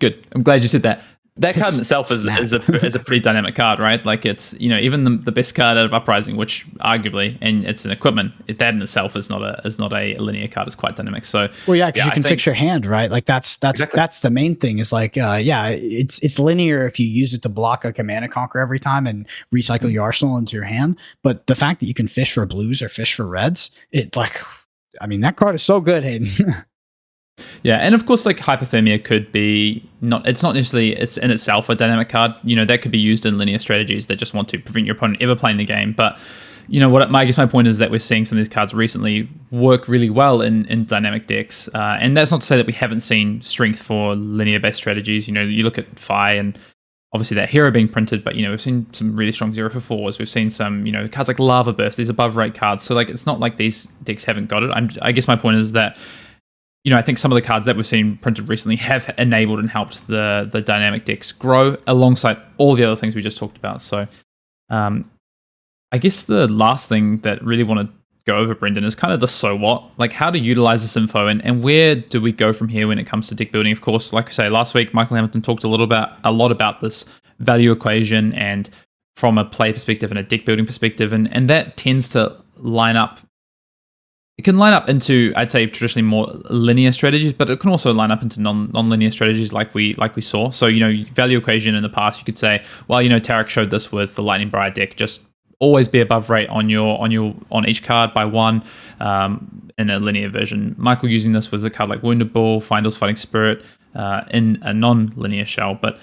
Good. I'm glad you said that. That card in itself is a pretty dynamic card, right? Like it's, even the best card out of Uprising, which arguably, and it's an equipment, that in itself is not a linear card. It's quite dynamic. So well, yeah, because you can fix your hand, right? Like that's the main thing. Is it's linear if you use it to block a Command and Conquer every time and recycle your arsenal into your hand. But the fact that you can fish for blues or fish for reds, that card is so good, Hayden. Yeah, and of course, Hypothermia could be it's not necessarily it's in itself a dynamic card. That could be used in linear strategies that just want to prevent your opponent ever playing the game. But I guess my point is that we're seeing some of these cards recently work really well in dynamic decks, and that's not to say that we haven't seen strength for linear based strategies. You look at Fi and obviously that hero being printed, but we've seen some really strong 0-for-4s. We've seen some cards like Lava Burst, these above rate cards. So it's not like these decks haven't got it. I guess my point is that. I think some of the cards that we've seen printed recently have enabled and helped the dynamic decks grow alongside all the other things we just talked about. So I guess the last thing that really want to go over, Brendan, is kind of the so what, how to utilize this info and where do we go from here when it comes to deck building. Of course, like I say, last week, Michael Hamilton talked a lot about this value equation and from a play perspective and a deck building perspective. And that tends to line up. It can line up into, I'd say, traditionally more linear strategies, but it can also line up into non-linear strategies like we saw. So, value equation in the past, you could say, well, Tarek showed this with the Lightning Briar deck. Just always be above rate on each card by 1 in a linear version. Michael using this with a card like Wounded Bull, Findle's Fighting Spirit in a non-linear shell. But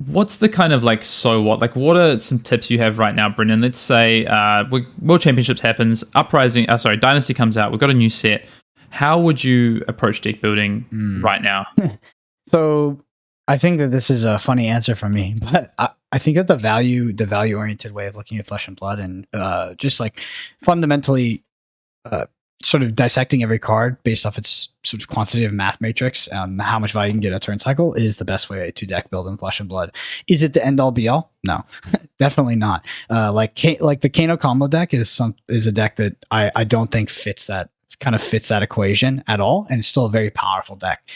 what's the kind of so what? What are some tips you have right now, Brendan? Let's say World Championships happens, Dynasty comes out, we've got a new set. How would you approach deck building right now? So I think that this is a funny answer from me, but I think that the value oriented way of looking at Flesh and Blood and just fundamentally sort of dissecting every card based off its sort of quantitative math matrix and how much value you can get a turn cycle is the best way to deck build in Flesh and Blood. Is it the end all be all? No, definitely not. Like the Kano combo deck is a deck that I don't think fits that kind of fits that equation at all, and it's still a very powerful deck.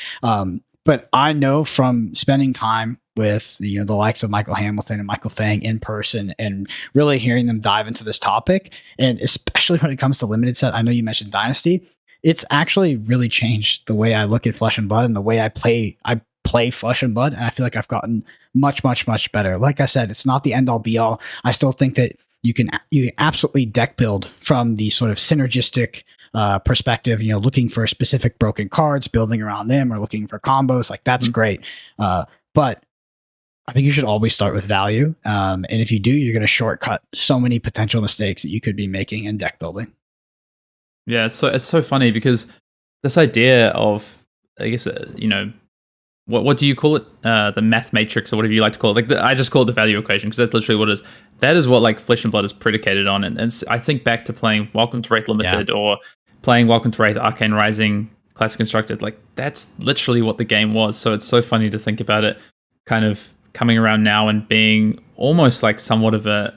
But I know from spending time with the likes of Michael Hamilton and Michael Fang in person and really hearing them dive into this topic, and especially when it comes to limited set, I know you mentioned Dynasty. It's actually really changed the way I look at Flesh and Blood and the way I play Flesh and Blood, and I feel like I've gotten much, much, much better. Like I said, it's not the end all be all. I still think that you can absolutely deck build from the sort of synergistic perspective, looking for specific broken cards, building around them, or looking for combos. Like that's great. But I think you should always start with value. And if you do, you're going to shortcut so many potential mistakes that you could be making in deck building. Yeah, it's so funny because this idea of, I guess, what do you call it? The math matrix or whatever you like to call it. I just call it the value equation because that's literally what it is. That is what like Flesh and Blood is predicated on. And I think back to playing Welcome to Wraith Limited or playing Welcome to Wraith Arcane Rising Classic Constructed. Like that's literally what the game was. So it's so funny to think about it kind of coming around now and being almost like somewhat of a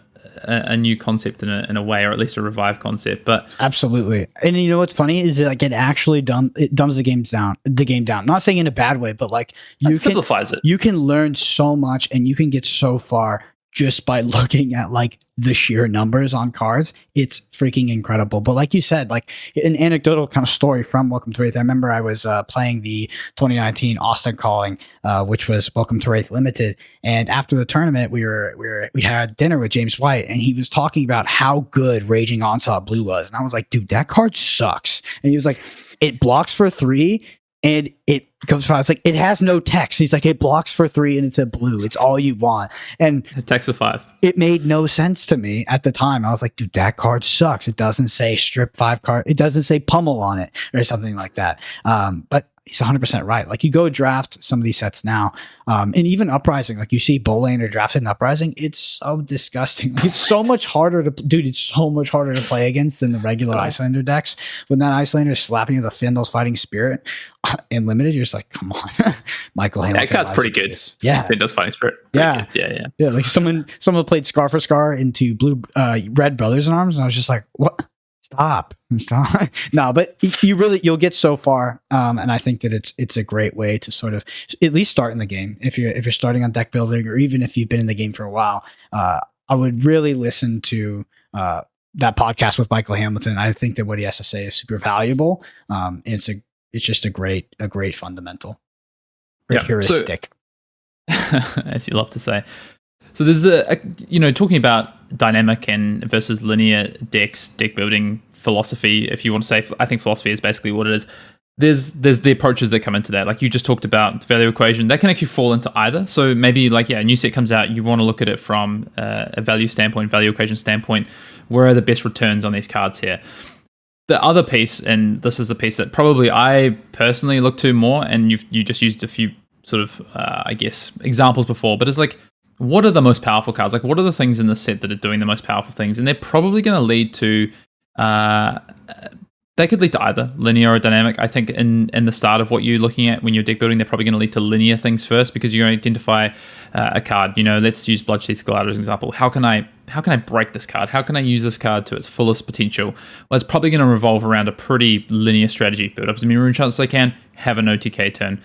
new concept in a way, or at least a revived concept. But absolutely. And you know what's funny is that, like, it actually dumbs the game down. Not saying in a bad way, but like it simplifies it. You can learn so much and you can get so far just by looking at like the sheer numbers on cards. It's freaking incredible. But like you said, like an anecdotal kind of story from Welcome to Wraith. I remember I was playing the 2019 Austin Calling, which was Welcome to Wraith Limited. And after the tournament, we had dinner with James White, and he was talking about how good Raging Onslaught Blue was. And I was like, dude, that card sucks. And he was like, it blocks for 3. And it comes from, it's like, it has no text. He's like, it blocks for 3 and it's a blue. It's all you want. And it takes a 5. It made no sense to me at the time. I was like, dude, that card sucks. It doesn't say strip 5 card. It doesn't say pummel on it or something like that. But he's 100% right. Like you go draft some of these sets now, and even Uprising, like you see Bowlander drafted in Uprising. It's so disgusting. Like, it's so much harder to play against than the regular Icelander decks. When that Icelander is slapping you with a Findle's Fighting Spirit in Limited, you're just like, come on. Michael Hamilton. That card's pretty good. Yeah. Findle's Fighting Spirit. Yeah. Yeah. Yeah. Like someone played Scar for Scar into Red Brothers in Arms, and I was just like, what? Stop. No, but you'll get so far. And I think that it's a great way to sort of at least start in the game. If you're starting on deck building, or even if you've been in the game for a while, I would really listen to that podcast with Michael Hamilton. I think that what he has to say is super valuable. It's just a great fundamental. Heuristic. As you love to say. So there's talking about dynamic and versus linear decks, deck building philosophy, if you want to say. I think philosophy is basically what it is. There's the approaches that come into that. Like you just talked about the value equation, that can actually fall into either. So maybe a new set comes out, you want to look at it from a value standpoint, value equation standpoint. Where are the best returns on these cards here? The other piece, and this is the piece that probably I personally look to more, and you just used a few sort of examples before, but it's like, what are the most powerful cards? Like, what are the things in the set that are doing the most powerful things? And they're probably going to lead to, they could lead to either linear or dynamic. I think in the start of what you're looking at when you're deck building, they're probably going to lead to linear things first, because you're going to identify a card. Let's use Bloodteeth Glider as an example. How can I break this card? How can I use this card to its fullest potential? Well, it's probably going to revolve around a pretty linear strategy. Build up as many rune chances as I can, have an OTK turn.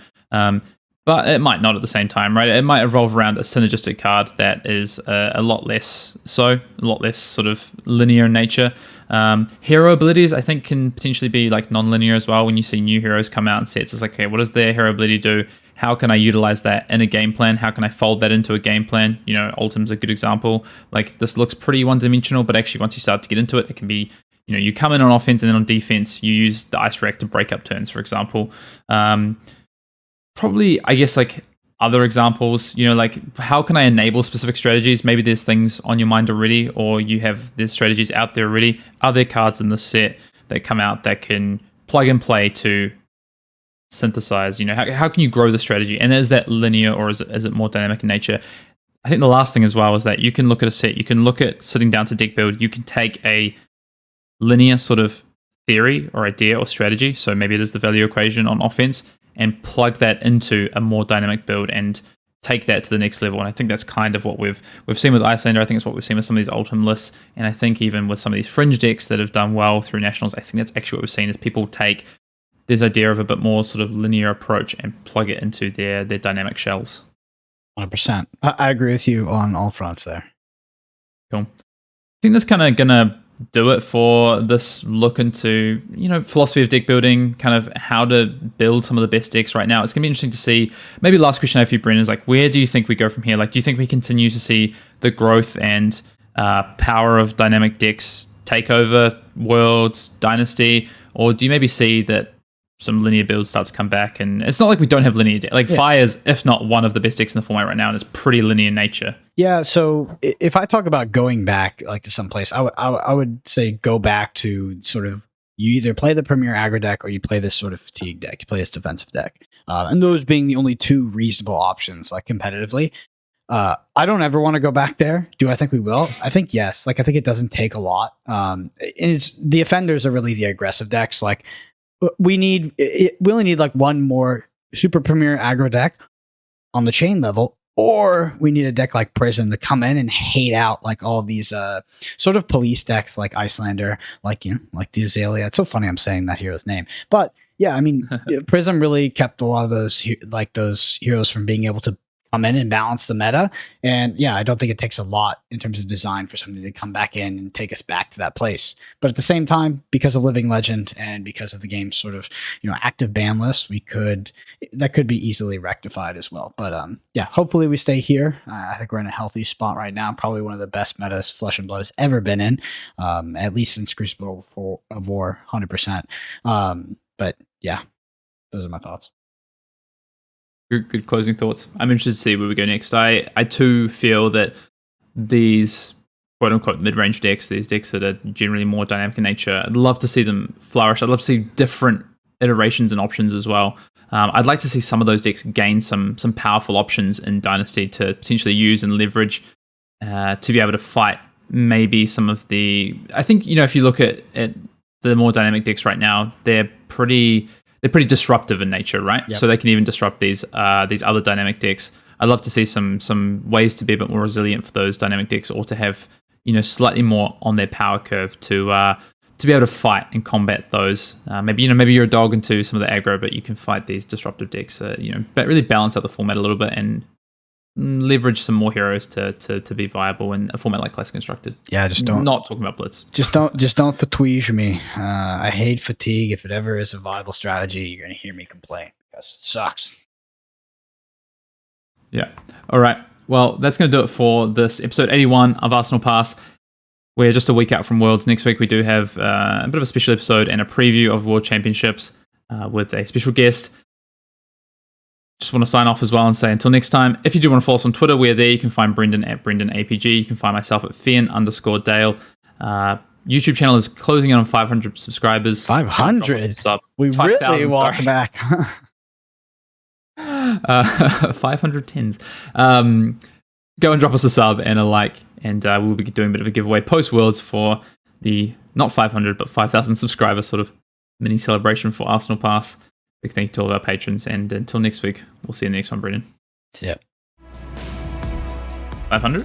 But it might not at the same time, right? It might revolve around a synergistic card that is a lot less sort of linear in nature. Hero abilities, I think, can potentially be like non-linear as well. When you see new heroes come out in sets, it's like, okay, what does their hero ability do? How can I utilize that in a game plan? How can I fold that into a game plan? Ultim's a good example. Like, this looks pretty one-dimensional, but actually once you start to get into it, it can be, you come in on offense and then on defense, you use the Ice Rack to break up turns, for example. Probably, I guess, like other examples, like how can I enable specific strategies? Maybe there's things on your mind already, or there's strategies out there already. Are there cards in the set that come out that can plug and play to synthesize? How can you grow the strategy? And is that linear, or is it more dynamic in nature? I think the last thing as well is that you can look at a set, you can look at sitting down to deck build, you can take a linear sort of theory or idea or strategy. So maybe it is the value equation on offense, and plug that into a more dynamic build and take that to the next level. And I think that's kind of what we've seen with Icelander. I think it's what we've seen with some of these Ultim lists. And I think even with some of these fringe decks that have done well through Nationals, I think that's actually what we've seen is people take this idea of a bit more sort of linear approach and plug it into their dynamic shells. 100%. I agree with you on all fronts there. Cool. I think that's kind of going to do it for this look into, philosophy of deck building, kind of how to build some of the best decks right now. It's going to be interesting to see. Maybe last question I have for you, Brendan, is like, where do you think we go from here? Like, do you think we continue to see the growth and power of dynamic decks take over Worlds, Dynasty, or do you maybe see that some linear builds start to come back? And it's not like we don't have linear decks. Like, Fire's, if not one of the best decks in the format right now, and it's pretty linear in nature. Yeah, so if I talk about going back like to some place, I would say go back to sort of, you either play the premier aggro deck or you play this sort of fatigue deck, you play this defensive deck. And those being the only two reasonable options, like competitively. I don't ever want to go back there. Do I think we will? I think yes. Like, I think it doesn't take a lot. And it's the offenders are really the aggressive decks. Like, we only need like one more super premier aggro deck on the chain level, or we need a deck like Prism to come in and hate out like all these sort of police decks like Icelander, like the Azalea. It's so funny I'm saying that hero's name, but yeah, I mean Prism really kept a lot of those heroes from being able to come in and balance the meta. And yeah, I don't think it takes a lot in terms of design for something to come back in and take us back to that place. But at the same time, because of Living Legend and because of the game's sort of, active ban list, that could be easily rectified as well. But yeah, hopefully we stay here. I think we're in a healthy spot right now. Probably one of the best metas Flesh and Blood has ever been in, at least since Crucible of War, 100%. But yeah, those are my thoughts. Good closing thoughts. I'm interested to see where we go next. I too feel that these quote unquote mid-range decks, these decks that are generally more dynamic in nature, I'd love to see them flourish. I'd love to see different iterations and options as well. I'd like to see some of those decks gain some powerful options in Dynasty to potentially use and leverage to be able to fight maybe some of the... I think, if you look at the more dynamic decks right now, they're pretty disruptive in nature, right? Yep. So they can even disrupt these other dynamic decks. I'd love to see some ways to be a bit more resilient for those dynamic decks, or to have slightly more on their power curve to be able to fight and combat those. Maybe you're a dog into some of the aggro, but you can fight these disruptive decks. But really balance out the format a little bit and leverage some more heroes to be viable in a format like Classic Constructed. Yeah, just don't. Not talking about Blitz. Just don't fatigue me. I hate fatigue. If it ever is a viable strategy, you're going to hear me complain because it sucks. Yeah. All right. Well, that's going to do it for this episode 81 of Arsenal Pass. We're just a week out from Worlds. Next week we do have a bit of a special episode and a preview of World Championships with a special guest. Just want to sign off as well and say until next time. If you do want to follow us on Twitter, we're there. You can find Brendan at BrendanAPG. You can find myself at Fian_Dale. YouTube channel is closing in on 500 subscribers. 500? We 5, really walked back. 510s. Go and drop us a sub and a like, and we'll be doing a bit of a giveaway post-Worlds for the, not 500, but 5,000 subscriber sort of mini celebration for Arsenal Pass. Big thank you to all of our patrons, and until next week, we'll see you in the next one, Brendan. Yep. 500?